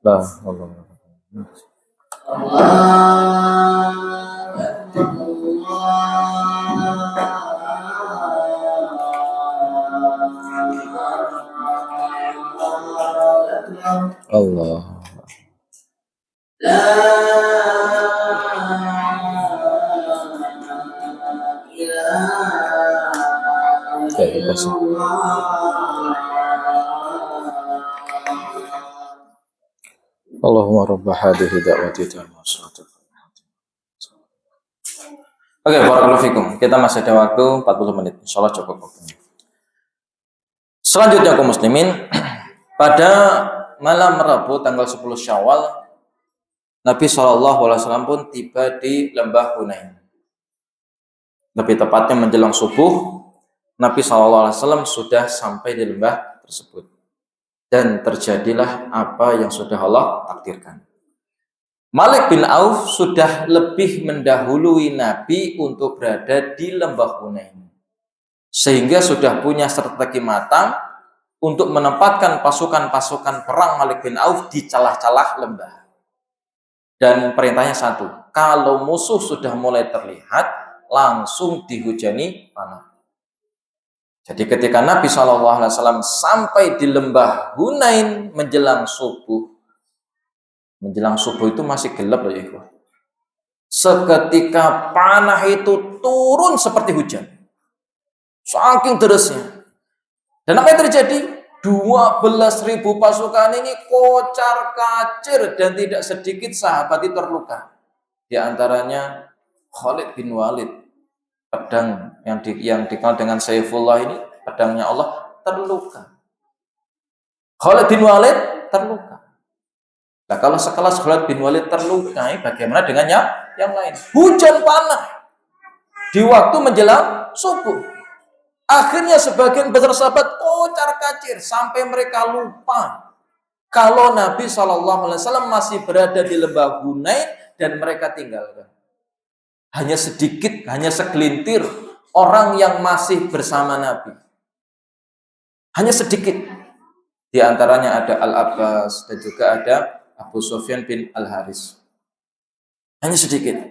la haula wala quwwata Allah. Allahumma rabb hadhihi da'wati tammah salatu. Oke, barakallahu fikum. Kita masih ada waktu 40 menit. Insyaallah cukup waktunya. Selanjutnya kaum muslimin, pada malam Rabu tanggal 10 Syawal, Nabi SAW pun tiba di lembah Hunain. Lebih tepatnya menjelang subuh, Nabi SAW sudah sampai di lembah tersebut. Dan terjadilah apa yang sudah Allah takdirkan. Malik bin Auf sudah lebih mendahului Nabi untuk berada di lembah Hunain. Sehingga sudah punya strategi matang untuk menempatkan pasukan-pasukan perang Malik bin Auf di celah-celah lembah. Dan perintahnya satu, kalau musuh sudah mulai terlihat, langsung dihujani panah. Jadi ketika Nabi SAW sampai di lembah Hunain menjelang subuh itu masih gelap loh ya ikhwah. Seketika panah itu turun seperti hujan. Saking derasnya. Dan apa yang terjadi? 12.000 pasukan ini kocar-kacir dan tidak sedikit sahabat itu terluka. Di antaranya Khalid bin Walid, pedang yang dikenal dengan Saifullah ini, pedangnya Allah, terluka. Khalid bin Walid terluka. Nah, kalau sekelas Khalid bin Walid terluka, bagaimana dengan yang lain? Hujan panah di waktu menjelang subuh. Akhirnya sebagian besar sahabat kocar-kacir sampai mereka lupa kalau Nabi SAW masih berada di lembah Hunain dan mereka tinggalkan. Hanya sedikit, hanya segelintir orang yang masih bersama Nabi. Hanya sedikit. Di antaranya ada Al-Abbas dan juga ada Abu Sufyan bin Al-Haris. Hanya sedikit.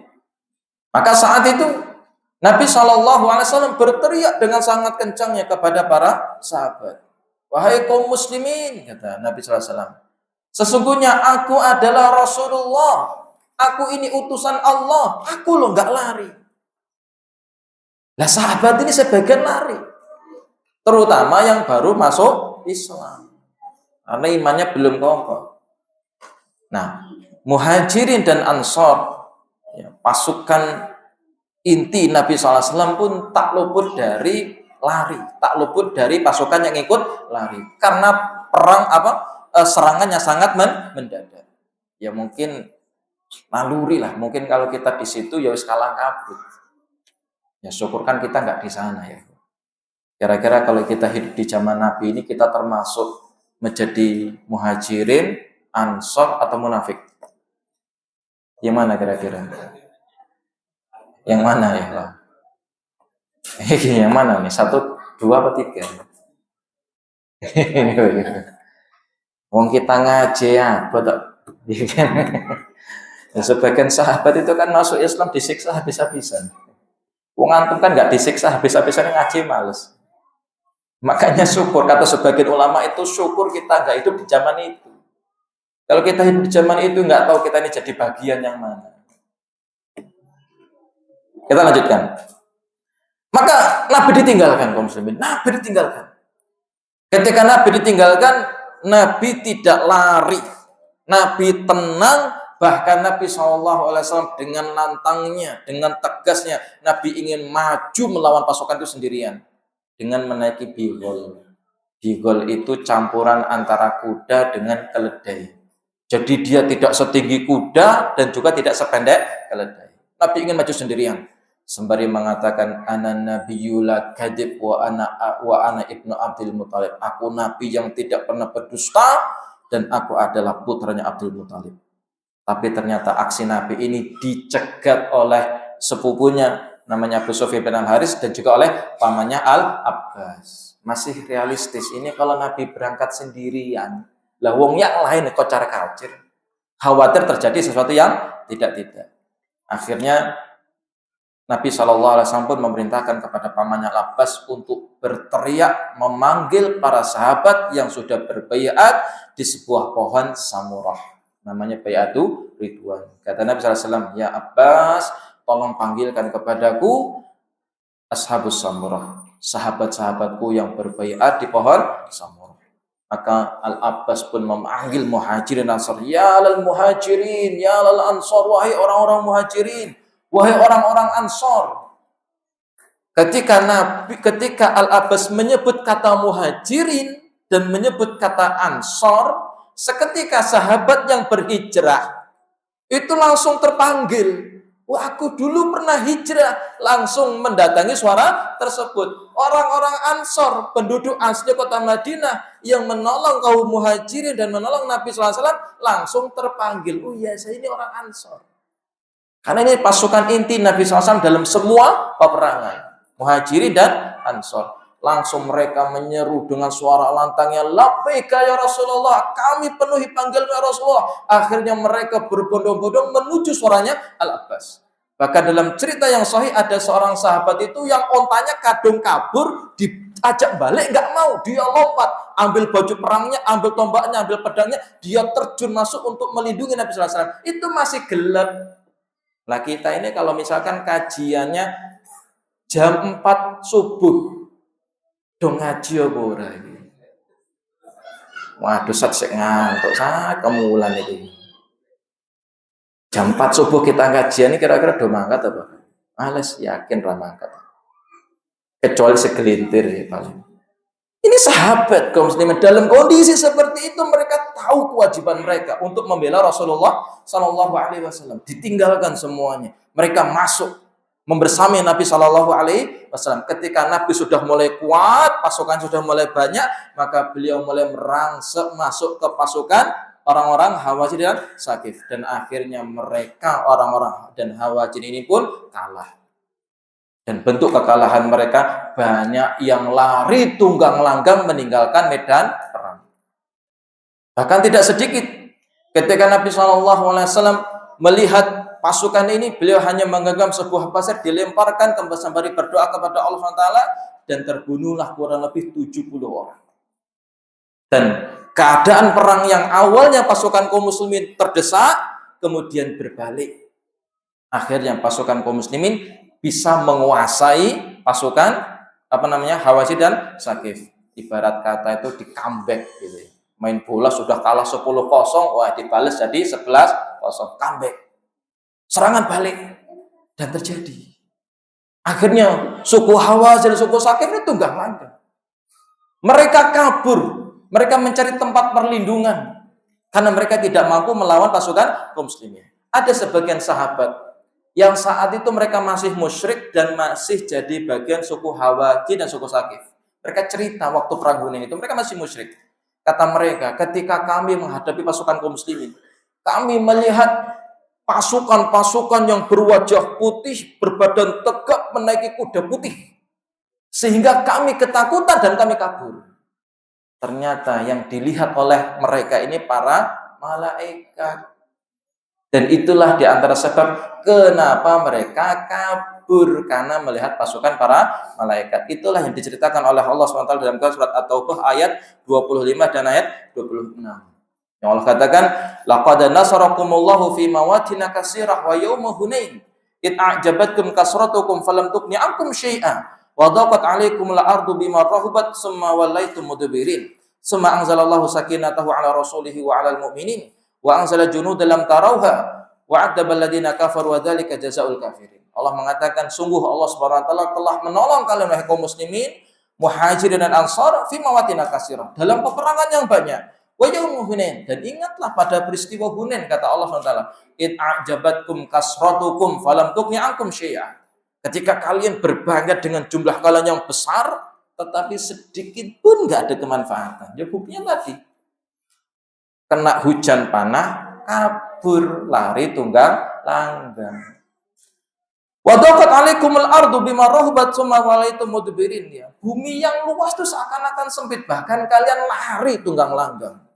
Maka saat itu Nabi SAW berteriak dengan sangat kencangnya kepada para sahabat. Wahai kaum muslimin, kata Nabi SAW. Sesungguhnya aku adalah Rasulullah. Aku ini utusan Allah. Aku loh nggak lari. Nah sahabat ini sebagian lari. Terutama yang baru masuk Islam. Karena imannya belum kokoh. Nah, Muhajirin dan Ansor, ya, pasukan inti Nabi SAW pun tak luput dari lari, tak luput dari pasukan yang ikut lari. Karena perang serangannya sangat mendadak. Ya mungkin naluri lah. Mungkin kalau kita di situ ya wis kalah kabut. Ya syukurkan kita nggak di sana ya. Kira-kira kalau kita hidup di zaman Nabi ini kita termasuk menjadi muhajirin, ansor atau munafik? Yang mana kira-kira? Yang mana ya Pak? Yang mana nih? 1, 2, apa 3? Wong kita ngaji ya, betul. Sebagian sahabat itu kan masuk Islam disiksa habis-habisan. Wong antum kan nggak disiksa habis-habisan, ngaji males. Makanya syukur, kata sebagian ulama itu syukur kita nggak hidup di zaman itu. Kalau kita hidup di zaman itu nggak tahu kita ini jadi bagian yang mana. Kita lanjutkan. Maka Nabi ditinggalkan, kaum muslimin. Nabi ditinggalkan. Ketika Nabi ditinggalkan, Nabi tidak lari. Nabi tenang, bahkan Nabi SAW dengan lantangnya, dengan tegasnya, Nabi ingin maju melawan pasukan itu sendirian. Dengan menaiki bigol. Bigol itu campuran antara kuda dengan keledai. Jadi dia tidak setinggi kuda dan juga tidak sependek keledai. Nabi ingin maju sendirian. Sembari mengatakan ana nabiyul kadib wa ana ibnu Abdul Muthalib. Aku nabi yang tidak pernah berdusta dan aku adalah putranya Abdul Muthalib. Tapi ternyata aksi nabi ini dicegat oleh sepupunya namanya Abu Sufyan bin Al-Haris dan juga oleh pamannya Al-Abbas. Masih realistis ini kalau nabi berangkat sendirian. Lah wong yang lain kocar-kacir. Khawatir terjadi sesuatu yang tidak. Akhirnya Nabi SAW pun memerintahkan kepada pamannya Al-Abbas untuk berteriak memanggil para sahabat yang sudah berbaiat di sebuah pohon samurah. Namanya Baiatu Ridwan. Kata Nabi SAW, ya Abbas, tolong panggilkan kepadaku Ashabus Samurah, sahabat-sahabatku yang berbaiat di pohon samurah. Maka Al-Abbas pun memanggil muhajirin ansar, ya lal muhajirin, ya lal ansar, wahai orang-orang muhajirin, wahai orang-orang ansor. Ketika Al-Abbas menyebut kata muhajirin dan menyebut kata ansor, seketika sahabat yang berhijrah itu langsung terpanggil. Wah, aku dulu pernah hijrah, langsung mendatangi suara tersebut. Orang-orang ansor, penduduk asli kota Madinah yang menolong kaum muhajirin dan menolong Nabi SAW langsung terpanggil. Oh iya, saya ini orang ansor. Karena ini pasukan inti Nabi SAW dalam semua peperangan. Muhajirin dan Ansor. Langsung mereka menyeru dengan suara lantangnya, labbaika ya Rasulullah, kami penuhi panggilan ya Rasulullah. Akhirnya mereka berbondong-bondong menuju suaranya Al-Abbas. Bahkan dalam cerita yang sahih ada seorang sahabat itu yang ontanya kadung kabur, diajak balik nggak mau, dia lompat, ambil baju perangnya, ambil tombaknya, ambil pedangnya, dia terjun masuk untuk melindungi Nabi SAW. Itu masih gelap. Lah kita ini kalau misalkan kajiannya jam 4 subuh, dong ngaji apa ora iki? Waduh, sek ngantuk sak kemulan iki. Jam 4 subuh kita kajian ini kira-kira do mangkat apa? Males, yakin ra mangkat. Kecuali segelintir ya paling. Ini sahabat kaum muslimin dalam kondisi seperti itu mereka tahu kewajiban mereka untuk membela Rasulullah Shallallahu Alaihi Wasallam. Ditinggalkan semuanya, mereka masuk membersami Nabi Shallallahu Alaihi Wasallam. Ketika Nabi sudah mulai kuat, pasukan sudah mulai banyak, maka beliau mulai merangsek masuk ke pasukan orang-orang Hawazin dan Sakif. Dan akhirnya mereka orang-orang dan Hawazin ini pun kalah. Dan bentuk kekalahan mereka banyak yang lari tunggang langgang meninggalkan medan perang. Bahkan tidak sedikit ketika Nabi SAW melihat pasukan ini, beliau hanya menggenggam sebuah pasir, dilemparkan sembari berdoa kepada Allah SWT, dan terbunuhlah kurang lebih 70 orang. Dan keadaan perang yang awalnya pasukan kaum muslimin terdesak, kemudian berbalik. Akhirnya pasukan kaum muslimin bisa menguasai pasukan Hawazin dan Sakif. Ibarat kata itu di comeback gitu. Main bola sudah kalah 10-0, wah dibalas jadi 11-0, comeback. Serangan balik dan terjadi. Akhirnya suku Hawazin dan suku Sakif itu tunggang langgang. Mereka kabur Mereka mencari tempat perlindungan karena mereka tidak mampu melawan pasukan kaum muslimin. Ada sebagian sahabat yang saat itu mereka masih musyrik dan masih jadi bagian suku Hawazin dan suku Sakif. Mereka cerita waktu perang Hunain itu mereka masih musyrik. Kata mereka, ketika kami menghadapi pasukan kaum muslimin, kami melihat pasukan-pasukan yang berwajah putih, berbadan tegap menaiki kuda putih. Sehingga kami ketakutan dan kami kabur. Ternyata yang dilihat oleh mereka ini para malaikat. Dan itulah diantara sebab kenapa mereka kabur, karena melihat pasukan para malaikat. Itulah yang diceritakan oleh Allah SWT dalam surat At-Taubah ayat 25 dan ayat 26. Yang Allah katakan, laqad nasarakumullahu fi mawatin katsirah wa yauma Hunain id a'jabatkum kasratukum falam tughni ankum syai'a wa dhaqat 'alaikumul ardu bima rahabat summa wallaitum mudbirin summa anzalallahu sakinatahu 'ala rasulihi wa 'alal mu'minin wa anzala junudan lam tarauha wa 'adzabal ladzina kafaru wa dzalika jazaa'ul kafirin. Allah mengatakan, sungguh Allah Subhanahu wa taala telah menolong kalian wahai kaum muslimin, muhajirin dan ansar fi mawatin katsirah, dalam peperangan yang banyak. Wa yaumul Hunain, dan ingatlah pada peristiwa Hunain, kata Allah SWT, id a'jabatkum kasratukum falam tughni ankum syai'a. Ketika kalian berbangga dengan jumlah kalian yang besar, tetapi sedikit pun nggak ada kemanfaatan. Ya buktinya tadi, kena hujan panah, kabur, lari tunggang langgang. Wa dhaqat 'alaikumul ardu bima rahabat tsumma walaitum mudbirin. Ya, bumi yang luas itu seakan-akan sempit, bahkan kalian lari tunggang langgang.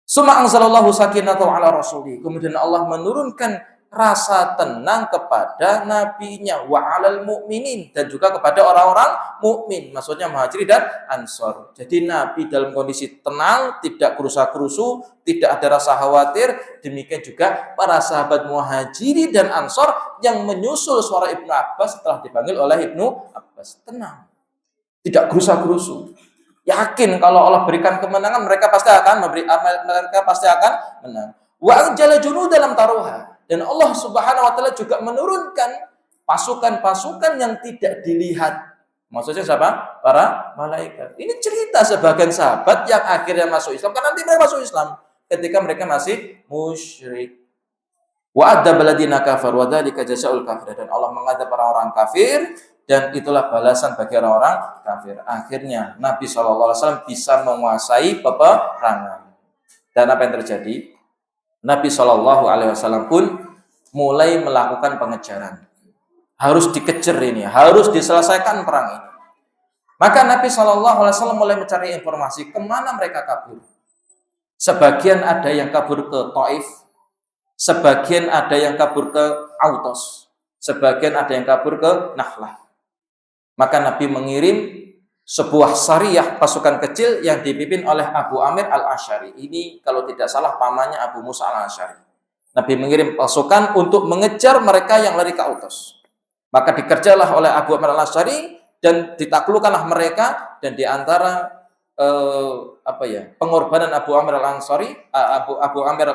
Summa anzalallahu sakinatahu 'ala rasulih. Kemudian Allah menurunkan rasa tenang kepada nabinya, wa 'alal mu'minin, dan juga kepada orang-orang mukmin, maksudnya muhajirin dan ansor. Jadi Nabi dalam kondisi tenang, tidak gerusa-gerusu, tidak ada rasa khawatir. Demikian juga para sahabat muhajirin dan ansor yang menyusul suara Ibnu Abbas setelah dipanggil oleh Ibnu Abbas, tenang, tidak gerusa-gerusu. Yakin kalau Allah berikan kemenangan, mereka pasti akan menang. Wa anjala junud dalam taruha, dan Allah Subhanahu wa taala juga menurunkan pasukan-pasukan yang tidak dilihat. Maksudnya siapa? Para malaikat. Ini cerita sebagian sahabat yang akhirnya masuk Islam, karena nanti mereka masuk Islam ketika mereka masih musyrik. Wa adzabal ladzina kafaru wa dzalika jazaa'ul kafirin, dan Allah mengadab para orang kafir, dan itulah balasan bagi orang-orang kafir. Akhirnya Nabi SAW bisa menguasai peperangan. Dan apa yang terjadi? Nabi SAW pun mulai melakukan pengejaran. Harus dikejar ini, harus diselesaikan perang ini. Maka Nabi SAW mulai mencari informasi kemana mereka kabur. Sebagian ada yang kabur ke Taif, sebagian ada yang kabur ke Autos, sebagian ada yang kabur ke Nakhlah. Maka Nabi mengirim sebuah sariyah pasukan kecil yang dipimpin oleh Abu Amir al-Asy'ari. Ini kalau tidak salah pamannya Abu Musa al-Asy'ari. Nabi mengirim pasukan untuk mengejar mereka yang lari ke Autos. Maka dikerjalah oleh Abu Amir al-Asy'ari dan ditaklukkanlah mereka, dan di antara pengorbanan Abu Amir al-Ansari, Abu Amir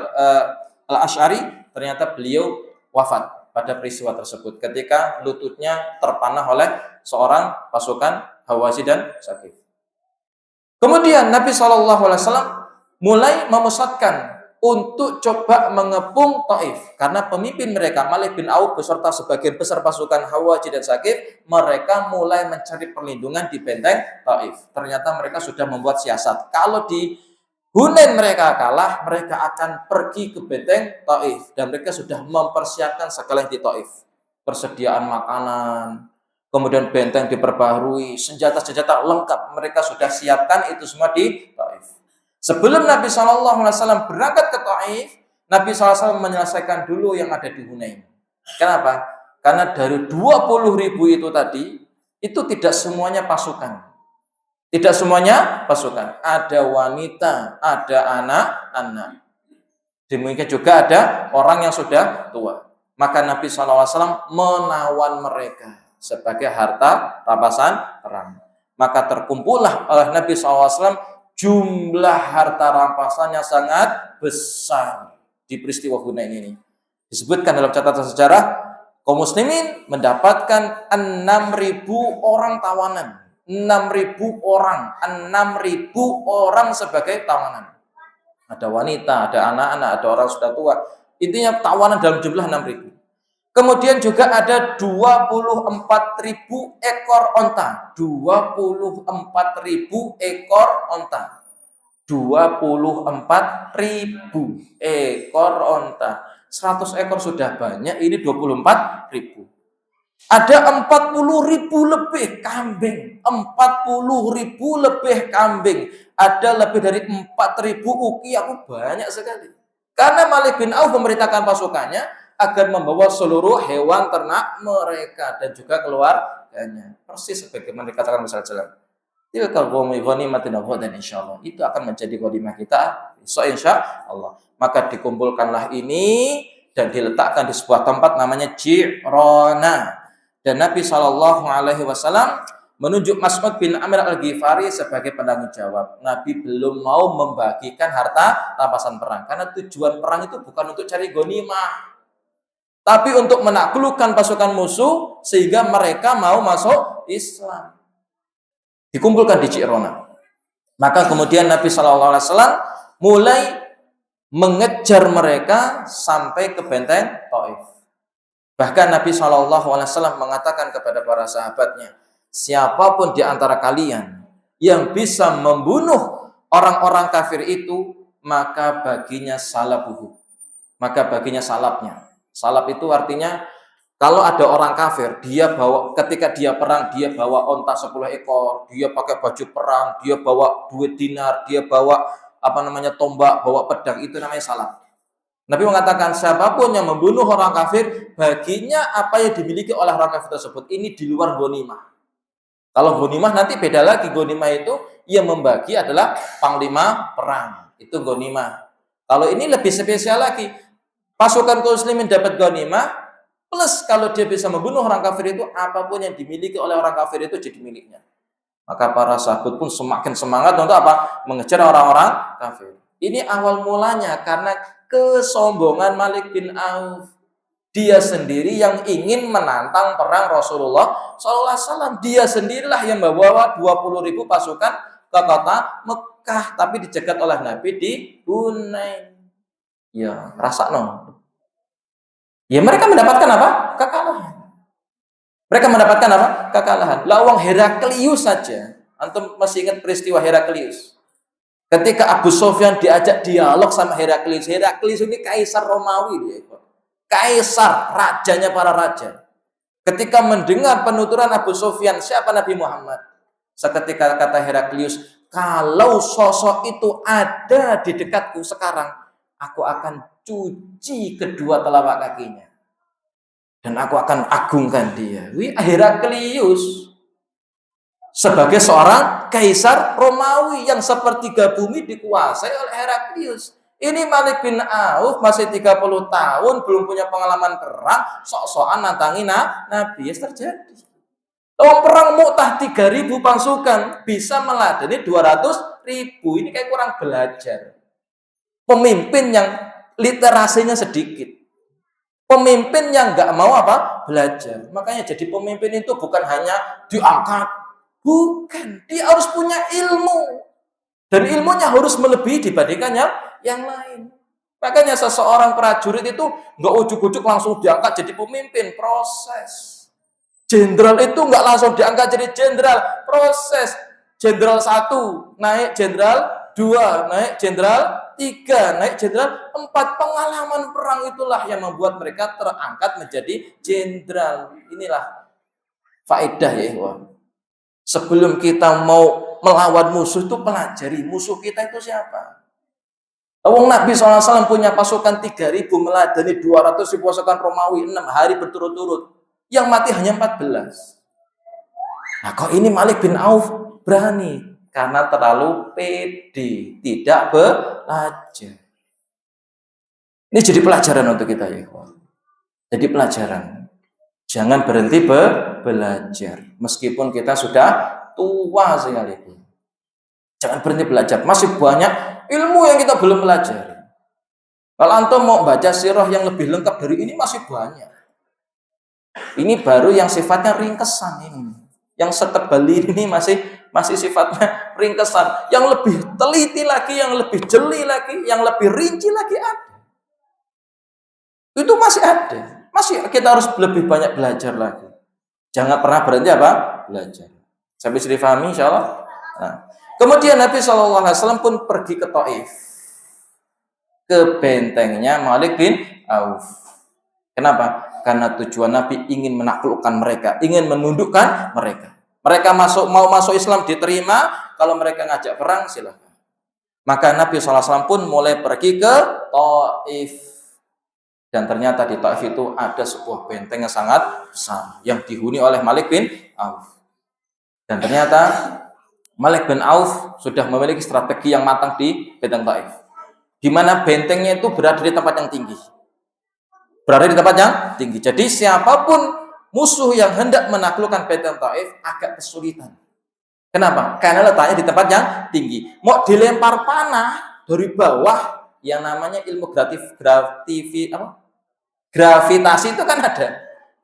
al-Asy'ari, ternyata beliau wafat pada peristiwa tersebut ketika lututnya terpanah oleh seorang pasukan Hawazin dan Sakif. Kemudian Nabi SAW mulai memusatkan untuk coba mengepung Taif, karena pemimpin mereka Malik bin Auf beserta sebagian besar pasukan Hawazin dan Sakif, mereka mulai mencari perlindungan di benteng Taif. Ternyata mereka sudah membuat siasat, kalau di Hunain mereka kalah, mereka akan pergi ke benteng Taif, dan mereka sudah mempersiapkan segala di Taif. Persediaan makanan, kemudian benteng diperbaharui, senjata-senjata lengkap mereka sudah siapkan itu semua di Taif. Sebelum Nabi SAW berangkat ke Taif, Nabi SAW menyelesaikan dulu yang ada di Hunain. Kenapa? Karena dari 20.000 itu tadi, itu tidak semuanya pasukan. Tidak semuanya pasukan. Ada wanita, ada anak-anak. Demikian juga ada orang yang sudah tua. Maka Nabi SAW menawan mereka sebagai harta rampasan perang. Maka terkumpullah oleh Nabi SAW jumlah harta rampasannya sangat besar di peristiwa Hunain ini. Disebutkan dalam catatan sejarah, kaum muslimin mendapatkan 6.000 orang tawanan. 6.000 orang, 6.000 orang sebagai tawanan. Ada wanita, ada anak-anak, ada orang sudah tua. Intinya tawanan dalam jumlah 6.000. Kemudian juga ada 24.000 ekor onta. 24.000 ekor onta. 24.000 ekor onta. 100 ekor sudah banyak, ini 24.000. Ada 40.000 lebih kambing. 40.000 lebih kambing. Ada lebih dari 4.000 ukiah. Banyak sekali. Karena Malik bin Auf memerintahkan pasukannya agar membawa seluruh hewan ternak mereka dan juga keluarganya. Persis sebagaimana dikatakan Rasulullah. Tilkal ghanimatin dan insyaallah itu akan menjadi ghanimah kita. So insyaallah. Maka dikumpulkanlah ini dan diletakkan di sebuah tempat namanya Ji'rana. Dan Nabi SAW menunjuk Mas'ud bin Amir al-Ghifari sebagai penanggung jawab. Nabi belum mau membagikan harta rampasan perang. Karena tujuan perang itu bukan untuk cari ghanimah, tapi untuk menaklukkan pasukan musuh sehingga mereka mau masuk Islam. Dikumpulkan di Ji'rana. Maka kemudian Nabi SAW mulai mengejar mereka sampai ke benteng Taif. Bahkan Nabi SAW mengatakan kepada para sahabatnya, siapapun di antara kalian yang bisa membunuh orang-orang kafir itu, maka baginya salabuhu. Maka baginya salabnya. Salab itu artinya kalau ada orang kafir, dia bawa ketika dia perang, dia bawa onta 10 ekor, dia pakai baju perang, dia bawa duit dinar, dia bawa tombak, bawa pedang, itu namanya salab. Nabi mengatakan siapapun yang membunuh orang kafir, baginya apa yang dimiliki oleh orang kafir tersebut. Ini di luar ghanimah. Kalau ghanimah nanti beda lagi. Ghanimah itu yang membagi adalah panglima perang. Itu ghanimah. Kalau ini lebih spesial lagi. Pasukan kaum muslimin dapat ghanimah, plus kalau dia bisa membunuh orang kafir itu, apapun yang dimiliki oleh orang kafir itu jadi miliknya. Maka para sahabat pun semakin semangat untuk apa? Mengejar orang-orang kafir. Ini awal mulanya karena kesombongan Malik bin Auf. Dia sendiri yang ingin menantang perang Rasulullah SAW. Dia sendirilah yang membawa 20.000 pasukan ke kota Mekah, tapi dicegat oleh Nabi di Hunain. Ya, rasa no. Ya mereka mendapatkan apa? Kekalahan. Mereka mendapatkan apa? Kekalahan. Lawang Heraklius saja. Antum masih ingat peristiwa Heraklius? Ketika Abu Sufyan diajak dialog sama Heraklius. Heraklius ini kaisar Romawi dia. Kaisar, rajanya para raja. Ketika mendengar penuturan Abu Sufyan, siapa Nabi Muhammad? Seketika kata Heraklius, kalau sosok itu ada di dekatku sekarang, aku akan cuci kedua telapak kakinya. Dan aku akan agungkan dia. Heraklius sebagai seorang kaisar Romawi yang sepertiga bumi dikuasai oleh Heraklius. Ini Malik bin Auf masih 30 tahun, belum punya pengalaman perang, sok-sokan nantangi Nabi. Terjadi. Perang Mu'tah 3.000 pasukan bisa meladeni 200.000. Ini kayak kurang belajar. Pemimpin yang literasinya sedikit. Pemimpin yang nggak mau belajar. Makanya jadi pemimpin itu bukan hanya diangkat. Bukan, dia harus punya ilmu. Dan ilmunya harus melebihi dibandingkan yang lain. Makanya seseorang prajurit itu nggak ujuk-ujuk langsung diangkat jadi pemimpin. Proses. Jenderal itu nggak langsung diangkat jadi jenderal. Proses. Jenderal 1 naik jenderal 2, naik jenderal 3, naik jenderal 4. Pengalaman perang itulah yang membuat mereka terangkat menjadi jenderal. Inilah faedah ya ikhwan. Sebelum kita mau melawan musuh itu pelajari musuh kita itu siapa. Nabi SAW punya pasukan 3.000 meladani 200 pasukan Romawi 6 hari berturut-turut. Yang mati hanya 14. Nah kok ini Malik bin Auf berani? Karena terlalu pede, tidak belajar. Ini jadi pelajaran untuk kita ya. Jadi pelajaran. Jangan berhenti belajar. Meskipun kita sudah tua sekalipun. Jangan berhenti belajar. Masih banyak ilmu yang kita belum pelajari. Kalau antum mau baca sirah yang lebih lengkap dari ini masih banyak. Ini baru yang sifatnya ringkesan ini. Yang setebal ini masih sifatnya ringkesan. Yang lebih teliti lagi, yang lebih jeli lagi, yang lebih rinci lagi ada. Itu masih ada. Masih kita harus lebih banyak belajar lagi. Jangan pernah berhenti apa? Belajar. Sampai bisa difahami insyaallah. Nah, kemudian Nabi SAW pun pergi ke Taif. Ke bentengnya Malik bin Auf. Kenapa? Karena tujuan Nabi ingin menaklukkan mereka, ingin menundukkan mereka. Mereka mau masuk Islam diterima, kalau mereka ngajak perang silahkan. Maka Nabi SAW pun mulai pergi ke Taif. Dan ternyata di Taif itu ada sebuah benteng yang sangat besar yang dihuni oleh Malik bin Auf. Dan ternyata Malik bin Auf sudah memiliki strategi yang matang di benteng Taif, di mana bentengnya itu berada di tempat yang tinggi. Berada di tempat yang tinggi. Jadi siapapun musuh yang hendak menaklukkan benteng Taif agak kesulitan. Kenapa? Karena letaknya di tempat yang tinggi. Mau dilempar panah dari bawah, yang namanya ilmu gravitasi itu kan ada.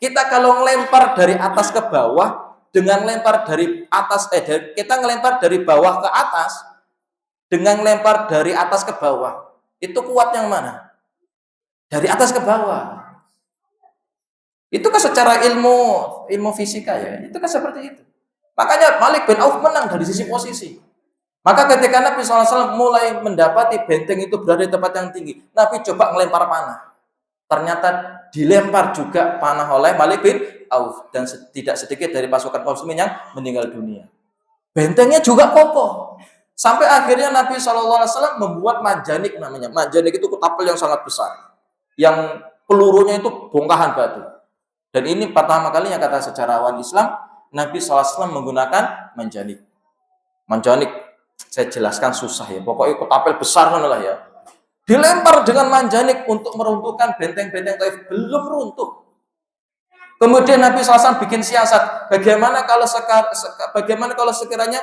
Kita kalau ngelempar dari atas ke bawah dengan lempar dari atas kita ngelempar dari bawah ke atas dengan lempar dari atas ke bawah, itu kuat yang mana? Dari atas ke bawah. Itu kan secara ilmu fisika ya, itu kan seperti itu. Makanya Malik bin Auf menang dari sisi posisi. Maka ketika Nabi SAW mulai mendapati benteng itu berada di tempat yang tinggi, Nabi coba melempar panah. Ternyata dilempar juga panah oleh Malik bin Auf, dan tidak sedikit dari pasukan muslimin yang meninggal dunia. Bentengnya juga kokoh. Sampai akhirnya Nabi SAW membuat manjanik namanya. Manjanik itu tapel yang sangat besar, yang pelurunya itu bongkahan batu. Dan ini pertama kalinya kata sejarawan Islam, Nabi SAW menggunakan manjanik. Manjanik, saya jelaskan susah ya. Pokoknya tapel besar lah ya. Dilempar dengan manjanik untuk meruntuhkan benteng-benteng Taif, belum runtuh. Kemudian Nabi SAW bikin siasat, bagaimana kalau sekiranya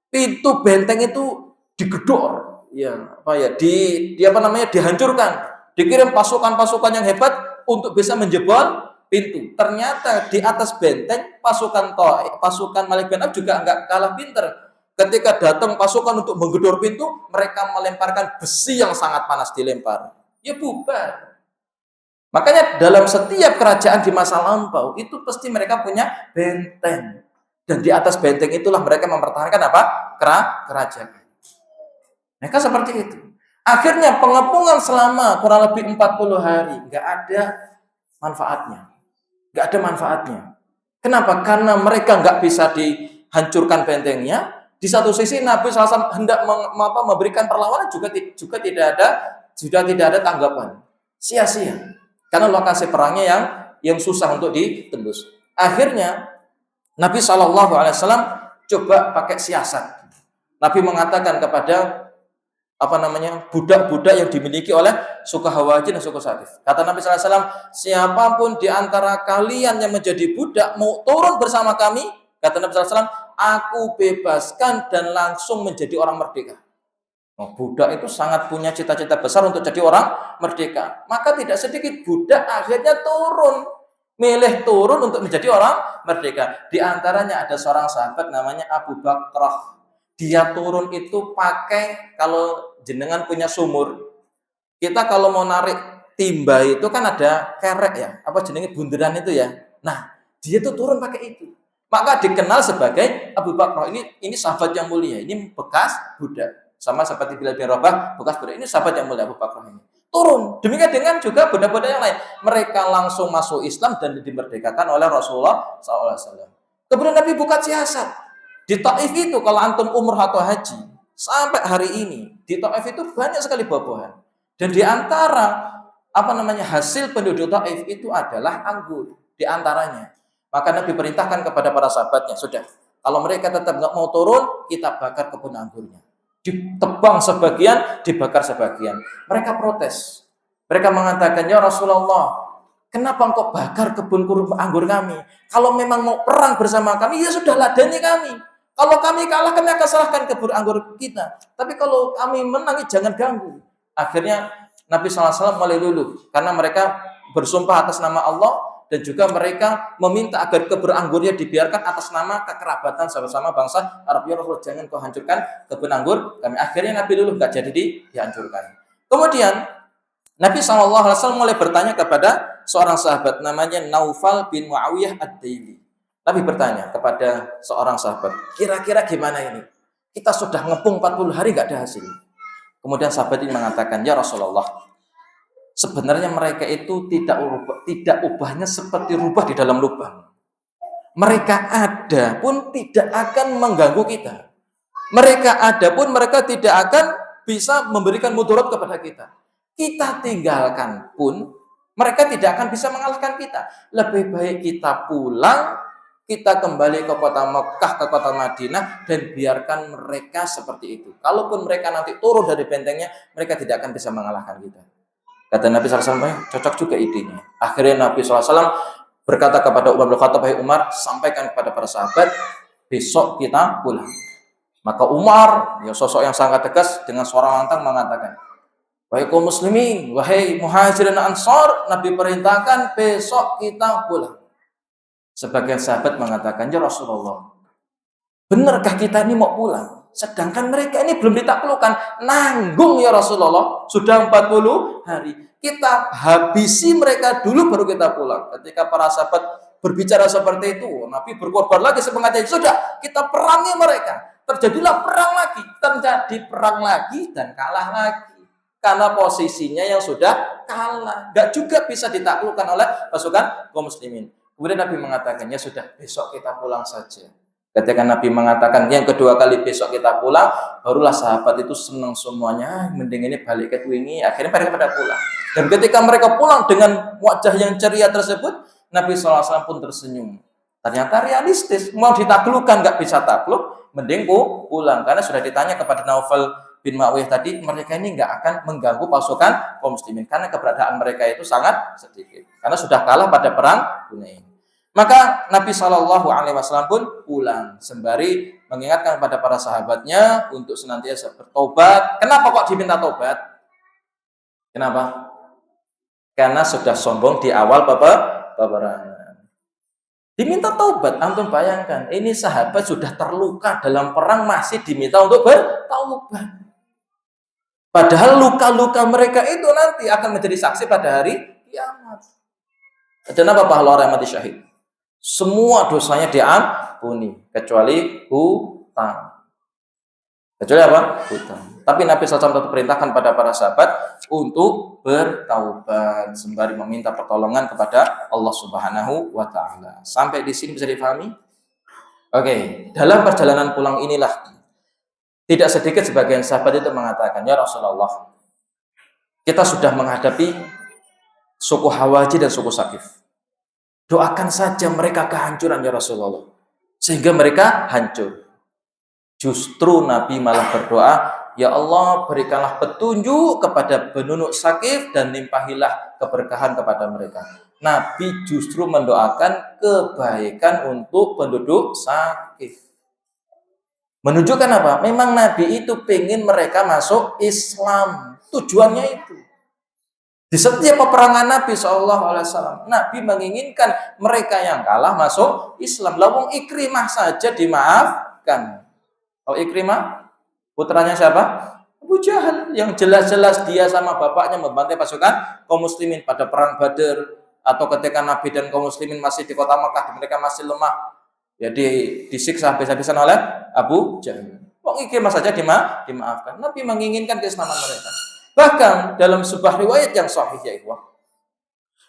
pintu benteng itu digedor, dihancurkan, dikirim pasukan-pasukan yang hebat untuk bisa menjebol pintu. Ternyata di atas benteng pasukan Malik bin Auf juga nggak kalah pinter. Ketika datang pasukan untuk menggedor pintu, mereka melemparkan besi yang sangat panas dilempar. Ya bubar. Makanya dalam setiap kerajaan di masa lampau itu pasti mereka punya benteng. Dan di atas benteng itulah mereka mempertahankan apa? Kerajaan. Mereka seperti itu. Akhirnya pengepungan selama kurang lebih 40 hari nggak ada manfaatnya. Nggak ada manfaatnya. Kenapa? Karena mereka nggak bisa dihancurkan bentengnya. Di satu sisi Nabi SAW hendak memberikan perlawanan juga tidak ada tanggapan. Sia-sia. Karena lokasi perangnya yang susah untuk ditembus. Akhirnya Nabi SAW coba pakai siasat. Nabi mengatakan kepada budak-budak yang dimiliki oleh suku Hawazin dan suku Saqif. Kata Nabi SAW, siapapun di antara kalian yang menjadi budak mau turun bersama kami, kata Nabi SAW, aku bebaskan dan langsung menjadi orang merdeka. Budak itu sangat punya cita-cita besar untuk jadi orang merdeka. Maka tidak sedikit budak akhirnya milih turun untuk menjadi orang merdeka. Di antaranya ada seorang sahabat namanya Abu Bakrah. Dia turun itu pakai, kalau jenengan punya sumur, kita kalau mau narik timba itu kan ada kerek ya, jenenge bunderan itu ya. Nah, dia tuh turun pakai itu. Maka dikenal sebagai Abu Bakrah. Ini sahabat yang mulia. Ini bekas budak. Sama seperti Bilal bin Rabah, bekas budak. Ini sahabat yang mulia Abu Bakrah ini. Turun. Demikian dengan juga budak-budak yang lain. Mereka langsung masuk Islam dan dimerdekakan oleh Rasulullah SAW. Kemudian Nabi buka siasat. Di Taif itu kalau antum umrah atau haji, sampai hari ini di Taif itu banyak sekali buah-buahan. Dan di antara hasil penduduk Taif itu adalah anggur. Di antaranya. Maka Nabi perintahkan kepada para sahabatnya, sudah, kalau mereka tetap nggak mau turun, kita bakar kebun anggurnya. Ditebang sebagian, dibakar sebagian. Mereka protes. Mereka mengatakan, ya Rasulullah, kenapa engkau bakar kebun anggur kami? Kalau memang mau perang bersama kami, ya sudah ladani kami. Kalau kami kalah, kami akan serahkan kebun anggur kita. Tapi kalau kami menang, jangan ganggu. Akhirnya Nabi SAW mulai luluh. Karena mereka bersumpah atas nama Allah, dan juga mereka meminta agar kebun anggurnya dibiarkan atas nama kekerabatan sama-sama bangsa Arab. Ya Rasulullah, jangan kau hancurkan kebun anggur kami. Akhirnya Nabi luluh, nggak jadi dihancurkan. Kemudian Nabi SAW mulai bertanya kepada seorang sahabat namanya Naufal bin Muawiyah Ad-Daili. Nabi bertanya kepada seorang sahabat, kira-kira gimana ini? Kita sudah ngepung 40 hari nggak ada hasil. Kemudian sahabat ini mengatakan, ya Rasulullah, sebenarnya mereka itu tidak ubahnya seperti rubah di dalam lubang. Mereka ada pun tidak akan mengganggu kita. Mereka ada pun mereka tidak akan bisa memberikan mudarat kepada kita. Kita tinggalkan pun mereka tidak akan bisa mengalahkan kita. Lebih baik kita pulang, kita kembali ke kota Mekah, ke kota Madinah, dan biarkan mereka seperti itu. Kalaupun mereka nanti turun dari bentengnya, mereka tidak akan bisa mengalahkan kita. Kata Nabi SAW, cocok juga idenya. Akhirnya Nabi SAW berkata kepada Umar bin Khattab, Umar, sampaikan kepada para sahabat, besok kita pulang. Maka Umar, ya sosok yang sangat tegas, dengan suara lantang mengatakan, wahai kaum muslimin, wahai muhajirin ansar, Nabi perintahkan besok kita pulang. Sebagian sahabat mengatakan, ya Rasulullah, benarkah kita ini mau pulang? Sedangkan mereka ini belum ditaklukkan. Nanggung ya Rasulullah, sudah 40 hari. Kita habisi mereka dulu baru kita pulang. Ketika para sahabat berbicara seperti itu, Nabi berkorban lagi semangatnya. Sudah, kita perangi mereka. Terjadilah perang lagi. Terjadi perang lagi dan kalah lagi. Karena posisinya yang sudah kalah. Gak juga bisa ditaklukkan oleh pasukan kaum muslimin. Kemudian Nabi mengatakan, ya sudah, besok kita pulang saja. Ketika Nabi mengatakan yang kedua kali besok kita pulang, barulah sahabat itu senang semuanya, mending ini balik ke Twingi. Akhirnya mereka pada pulang. Dan ketika mereka pulang dengan wajah yang ceria tersebut, Nabi SAW pun tersenyum. Ternyata realistis, mau ditaklukkan nggak bisa takluk, mending pulang. Karena sudah ditanya kepada Naufal bin Muawiyah tadi, mereka ini nggak akan mengganggu pasukan kaum muslimin karena keberadaan mereka itu sangat sedikit. Karena sudah kalah pada perang Hunain. Maka Nabi SAW pun pulang sembari mengingatkan kepada para sahabatnya untuk senantiasa bertobat. Kenapa kok diminta tobat? Kenapa? Karena sudah sombong di awal peperangan. Diminta tobat. Antum bayangkan, ini sahabat sudah terluka dalam perang masih diminta untuk bertaubat. Padahal luka-luka mereka itu nanti akan menjadi saksi pada hari kiamat. Dan apa pahala orang yang mati syahid? Semua dosanya diampuni kecuali hutang. Kecuali apa? Hutang. Tapi Nabi SAW tetap perintahkan pada para sahabat untuk bertaubat sembari meminta pertolongan kepada Allah Subhanahu wa taala. Sampai di sini bisa difahami? Oke, dalam perjalanan pulang inilah tidak sedikit sebagian sahabat itu mengatakan, ya Rasulullah, kita sudah menghadapi suku Hawaji dan suku Sakif. Doakan saja mereka kehancuran ya Rasulullah. Sehingga mereka hancur. Justru Nabi malah berdoa, ya Allah berikanlah petunjuk kepada penduduk Sakif dan limpahilah keberkahan kepada mereka. Nabi justru mendoakan kebaikan untuk penduduk Sakif. Menunjukkan apa? Memang Nabi itu pengen mereka masuk Islam. Tujuannya itu. Di setiap peperangan Nabi SAW, Nabi menginginkan mereka yang kalah masuk Islam. Lawang Ikrimah saja dimaafkan. Oh Ikrimah, putranya siapa? Abu Jahal, yang jelas-jelas dia sama bapaknya membantai pasukan kaum muslimin pada perang Badar, atau ketika Nabi dan kaum muslimin masih di kota Mekah, mereka masih lemah. Jadi disiksa habis-habisan oleh Abu Jahal. Wong Ikrimah saja dimaafkan. Nabi menginginkan keislaman mereka. Bahkan dalam sebuah riwayat yang sahih ya ikhwah,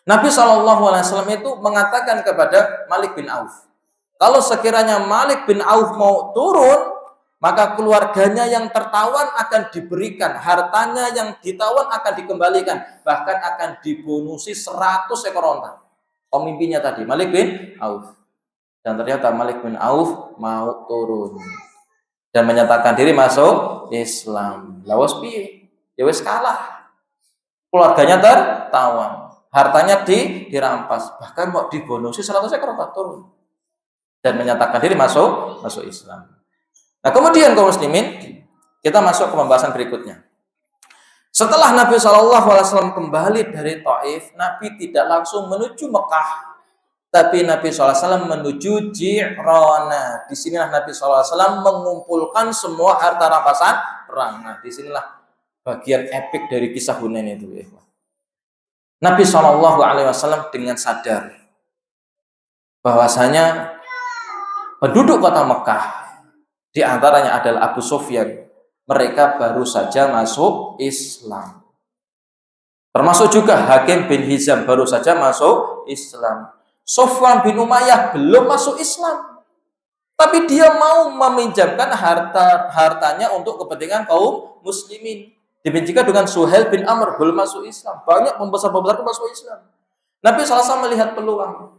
Nabi SAW itu mengatakan kepada Malik bin Auf, kalau sekiranya Malik bin Auf mau turun, maka keluarganya yang tertawan akan diberikan, hartanya yang ditawan akan dikembalikan, bahkan akan dibonusi 100 ekor onta. Pemimpinnya tadi Malik bin Auf. Dan ternyata Malik bin Auf mau turun dan menyatakan diri masuk Islam. Lawas piye? Ya wis kalah. Keluarganya tertawan, hartanya dirampas, bahkan mau dibonusi 100 ekor onta turun. Dan menyatakan diri masuk Islam. Nah, kemudian kaum muslimin, kita masuk ke pembahasan berikutnya. Setelah Nabi SAW kembali dari Taif, Nabi tidak langsung menuju Mekah. Tapi Nabi SAW menuju Ji'rana. Disinilah Nabi SAW mengumpulkan semua harta rampasan perang. Nah, disinilah bagian epik dari kisah Hunain itu. Nabi SAW dengan sadar bahwasanya penduduk kota Mekah, di antaranya adalah Abu Sufyan, mereka baru saja masuk Islam. Termasuk juga Hakim bin Hizam baru saja masuk Islam. Sofwan bin Umayyah belum masuk Islam. Tapi dia mau meminjamkan hartanya untuk kepentingan kaum muslimin. Demikian dengan Suhail bin Amr belum masuk Islam. Banyak pembesar-pembesar itu masuk Islam. Nabi SAW melihat peluang.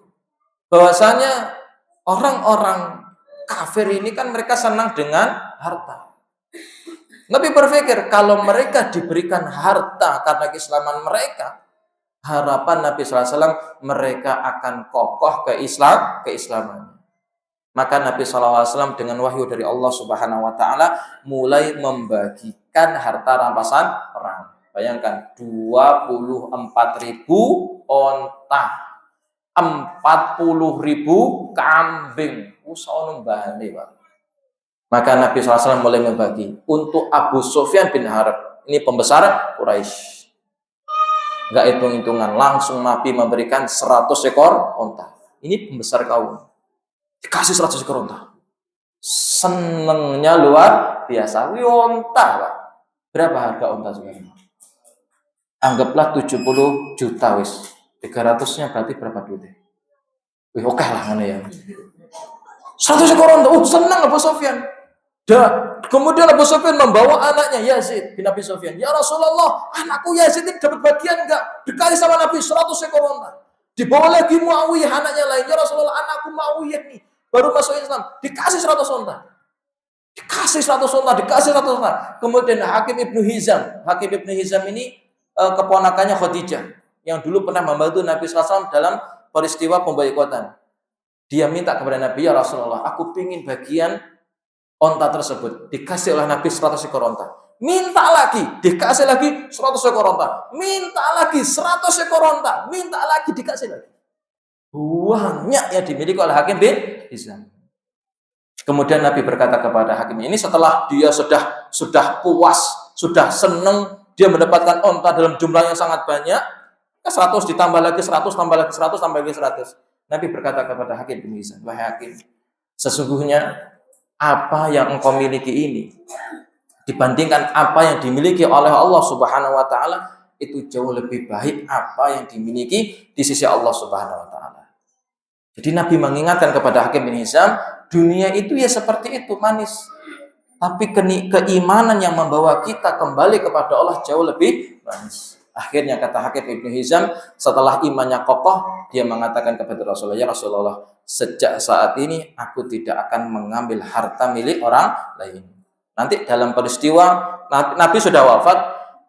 Bahwasanya orang-orang kafir ini kan mereka senang dengan harta. Nabi berpikir kalau mereka diberikan harta karena keislaman mereka, harapan Nabi SAW mereka akan kokoh keislamannya. Maka Nabi SAW dengan wahyu dari Allah Subhanahu Wa Taala mulai membagikan harta rampasan perang. Bayangkan 24.000 onta, 40.000 kambing, usaha bane, Pak. Maka Nabi SAW mulai membagi untuk Abu Sufyan bin Harb. Ini pembesar Quraisy. Enggak hitung-hitungan, langsung Nabi memberikan 100 ekor onta. Ini pembesar kaum. Dikasih 100 ekor onta. Senengnya luar biasa. Onta, Pak. Berapa harga onta sekarang? Anggaplah 70 juta wis. 300-nya berarti berapa duitnya? Wih, oke lah mana ya. 100 ekor onta. Senang Abu Sufyan. Kemudian Abu Sufyan membawa anaknya Yazid bin Abi Sufyan. Ya Rasulullah, anakku Yazid ini dapat bagian enggak? Dikasih sama Nabi 100 ekor onta. Dibawa lagi Muawiyah, anaknya lain. Ya Rasulullah, anakku Muawiyah nih baru masuk Islam. Dikasih 100 onta. Dikasih 100 onta, dikasih 100 onta. Kemudian Hakim Ibnu Hizam. Hakim Ibnu Hizam ini keponakannya Khadijah yang dulu pernah membantu Nabi SAW dalam peristiwa pemboikotan. Dia minta kepada Nabi, ya Rasulullah, aku pingin bagian onta tersebut. Dikasih oleh Nabi 100 ekor onta. Minta lagi, dikasih lagi 100 ekor onta. Minta lagi 100 ekor onta. Minta lagi, dikasih lagi. Banyak yang dimiliki oleh Hakim bin Hizam. Kemudian Nabi berkata kepada Hakim ini setelah dia sudah puas, sudah senang, dia mendapatkan onta dalam jumlah yang sangat banyak. 100 ditambah lagi 100, tambah lagi 100, tambah lagi 100. Nabi berkata kepada Hakim bin Hizam, wahai Hakim, sesungguhnya apa yang engkau miliki ini dibandingkan apa yang dimiliki oleh Allah Subhanahu Wa Taala itu jauh lebih baik apa yang dimiliki di sisi Allah Subhanahu Wa Taala. Jadi Nabi mengingatkan kepada Hakim bin Hizam, dunia itu ya seperti itu, manis. Tapi keimanan yang membawa kita kembali kepada Allah jauh lebih manis. Akhirnya kata Hakim bin Hizam, setelah imannya kokoh, dia mengatakan kepada Rasulullah, ya Rasulullah, sejak saat ini aku tidak akan mengambil harta milik orang lain. Nanti dalam peristiwa Nabi sudah wafat,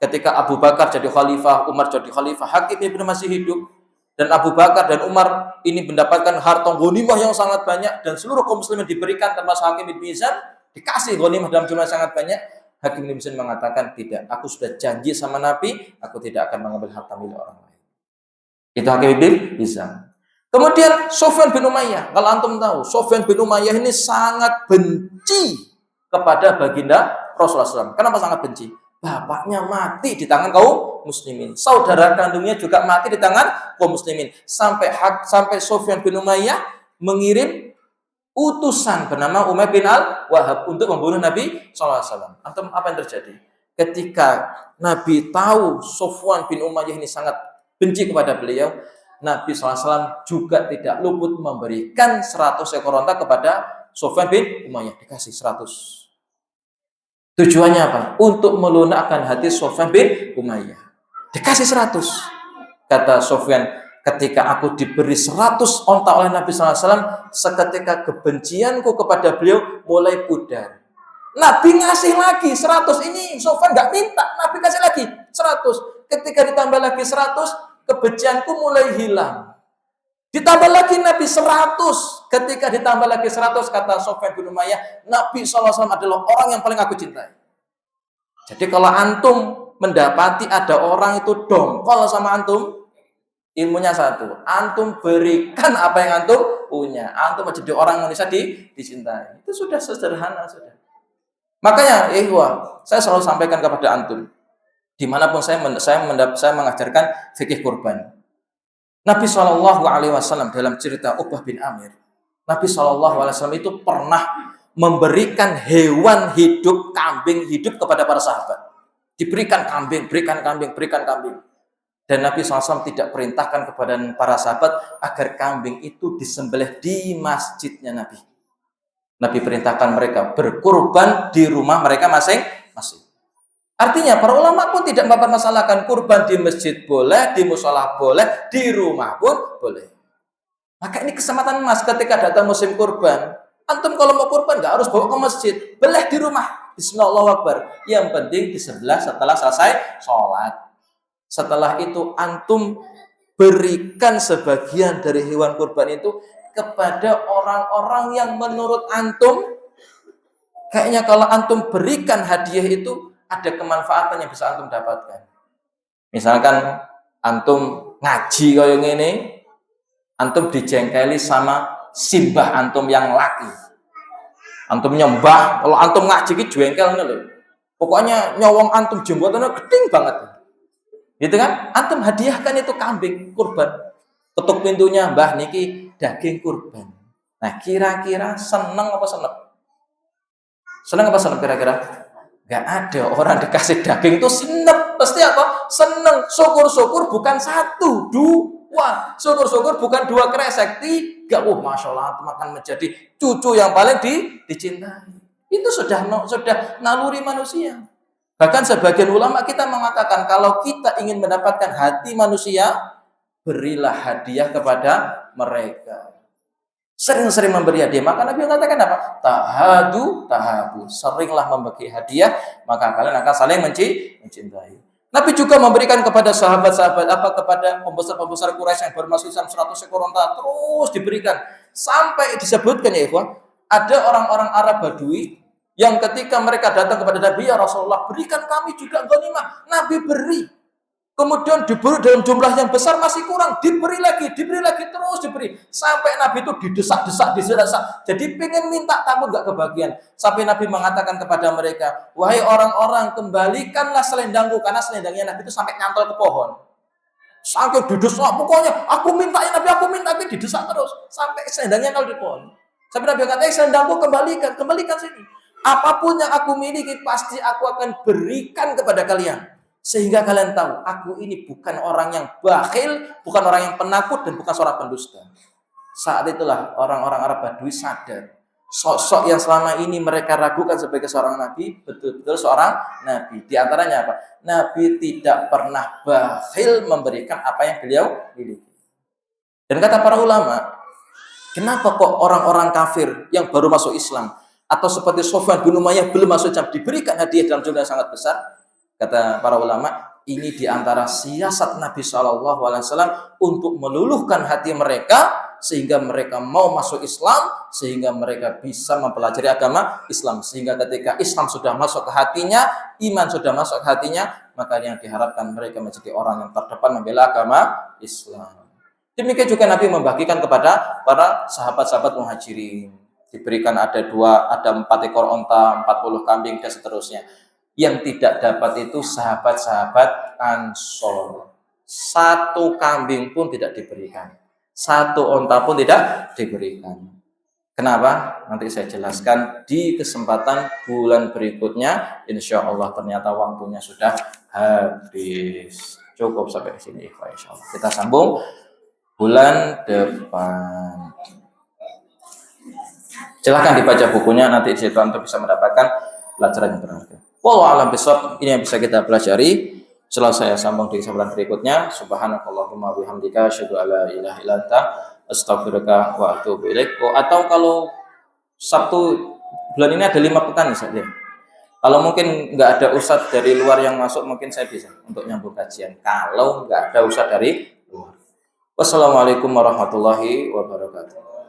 ketika Abu Bakar jadi khalifah, Umar jadi khalifah, Hakim ibn masih hidup, dan Abu Bakar dan Umar ini mendapatkan harta ghanimah yang sangat banyak, dan seluruh kaum muslimin diberikan termasuk Hakim ibn Hizam dikasih ghanimah dalam jumlah sangat banyak. Hakim ibn Hizam mengatakan, tidak, aku sudah janji sama Nabi, aku tidak akan mengambil harta milik orang lain. Itu Hakim ibn Hizam. Kemudian Sofyan bin Umayyah, kalau antum tahu, Sofyan bin Umayyah ini sangat benci kepada baginda Rasulullah SAW. Kenapa sangat benci? Bapaknya mati di tangan kaum muslimin, saudara kandungnya juga mati di tangan kaum muslimin. Sampai Sofyan bin Umayyah mengirim utusan bernama Umayyah bin Al-Wahhab untuk membunuh Nabi SAW. Antum apa yang terjadi? Ketika Nabi tahu Sofyan bin Umayyah ini sangat benci kepada beliau, Nabi SAW juga tidak luput memberikan 100 ekor onta kepada Sofyan bin Umayyah. Dikasih 100. Tujuannya apa? Untuk melunakkan hati Sofyan bin Umayyah. Dikasih 100. Kata Sofyan, ketika aku diberi 100 onta oleh Nabi SAW, seketika kebencianku kepada beliau mulai pudar. Nabi ngasih lagi 100. Ini Sofyan nggak minta, Nabi kasih lagi 100. Ketika ditambah lagi 100, kebencianku mulai hilang. Ditambah lagi Nabi 100. Ketika ditambah lagi 100, kata Sofyan bin Umayyah, Nabi SAW adalah orang yang paling aku cintai. Jadi kalau antum mendapati ada orang itu dongkol sama antum, Ilmunya satu, antum berikan apa yang antum punya. Antum menjadi orang Indonesia dicintai. Itu sudah sederhana sudah. Makanya, saya selalu sampaikan kepada antum, dimanapun saya mengajarkan fikih kurban. Nabi SAW dalam cerita Uqbah bin Amir, Nabi SAW itu pernah memberikan hewan hidup, kambing hidup kepada para sahabat. Diberikan kambing, berikan kambing, berikan kambing. Dan Nabi SAW tidak perintahkan kepada para sahabat agar kambing itu disembelih di masjidnya Nabi. Nabi perintahkan mereka berkurban di rumah mereka masing-masing. Artinya para ulama pun tidak mempermasalahkan kurban di masjid boleh, di musola boleh, di rumah pun boleh. Maka ini kesempatan emas ketika datang musim kurban. Antum kalau mau kurban nggak harus bawa ke masjid, boleh di rumah. Bismillahirrahmanirrahim. Yang penting di sebelah setelah selesai sholat. Setelah itu antum berikan sebagian dari hewan kurban itu kepada orang-orang yang menurut antum kayaknya kalau antum berikan hadiah itu ada kemanfaatan yang bisa antum dapatkan. Misalkan antum ngaji kayak gini, antum dijengkeli sama simbah antum yang laki. Antum nyembah, kalau antum ngaji ki jengkel loh. Pokoknya nyowong antum jenggotannya geding banget. Gitu kan? Antum hadiahkan itu kambing kurban. Ketuk pintunya, "Mbah niki daging kurban." Nah, kira-kira seneng apa seneng? Seneng apa seneng kira-kira? Gak ada orang dikasih daging itu seneng. Pasti apa? Seneng. Syukur-syukur bukan satu, dua. Syukur-syukur bukan dua kresek, tiga. Masya Allah, antum akan menjadi cucu yang paling dicintai. Itu sudah naluri manusia. Bahkan sebagian ulama kita mengatakan kalau kita ingin mendapatkan hati manusia, berilah hadiah kepada mereka. Sering-sering memberi hadiah. Maka Nabi mengatakan apa? Tahabu. Seringlah membagi hadiah, maka kalian akan saling mencintai. Nabi juga memberikan kepada sahabat-sahabat kepada pembesar-pembesar Quraisy yang baru masuk Islam 100 ekor unta, terus diberikan. Sampai disebutkan ya ikhwan, ada orang-orang Arab Badui yang ketika mereka datang kepada Nabi, ya Rasulullah, berikan kami juga ghanimah. Nabi beri. Kemudian diberi dalam jumlah yang besar masih kurang, diberi lagi, terus diberi. Sampai Nabi itu didesak-desak. Jadi pengen minta takut gak kebagian. Sampai Nabi mengatakan kepada mereka, wahai orang-orang, kembalikanlah selendangku. Karena selendangnya Nabi itu sampai nyantol ke pohon. Sampai didesak, pokoknya aku minta ya Nabi, didesak terus. Sampai selendangnya nyantol di pohon. Sampai Nabi kata, selendangku kembalikan sini. Apapun yang aku miliki pasti aku akan berikan kepada kalian. Sehingga kalian tahu, aku ini bukan orang yang bakhil, bukan orang yang penakut, dan bukan seorang pendusta. Saat itulah orang-orang Arab Badui sadar. Sosok yang selama ini mereka ragukan sebagai seorang nabi, betul-betul seorang nabi. Di antaranya apa? Nabi tidak pernah bakhil memberikan apa yang beliau miliki. Dan kata para ulama, kenapa kok orang-orang kafir yang baru masuk Islam, atau seperti Sofyan bin Umayyah belum masuk Islam diberikan hadiah dalam jumlah yang sangat besar? Kata para ulama, ini diantara siasat Nabi SAW untuk meluluhkan hati mereka sehingga mereka mau masuk Islam, sehingga mereka bisa mempelajari agama Islam. Sehingga ketika Islam sudah masuk ke hatinya, iman sudah masuk ke hatinya, maka yang diharapkan mereka menjadi orang yang terdepan membela agama Islam. Demikian juga Nabi membagikan kepada para sahabat-sahabat muhajirin. Diberikan ada 4 ekor onta, 40 kambing, dan seterusnya. Yang tidak dapat itu sahabat-sahabat Ansor. 1 kambing pun tidak diberikan. 1 onta pun tidak diberikan. Kenapa? Nanti saya jelaskan di kesempatan bulan berikutnya. Insya Allah ternyata waktunya sudah habis. Cukup sampai sini. Insya Allah. Kita sambung bulan depan. Silahkan dibaca bukunya, nanti di situ Anda bisa mendapatkan pelajaran yang berharga. Wallahu a'lam bishawab. Ini yang bisa kita pelajari. Setelah saya sambung di kesempatan berikutnya. Subhanakallahumma bihamdika asyhadu an la ilaha illa anta astaghfiruka wa atubu ilaik. Atau kalau Sabtu bulan ini ada 5 pekan saja. Kalau mungkin nggak ada ustadz dari luar yang masuk, mungkin saya bisa untuk nyambung kajian. Kalau nggak ada ustadz dari luar. Wassalamualaikum warahmatullahi wabarakatuh.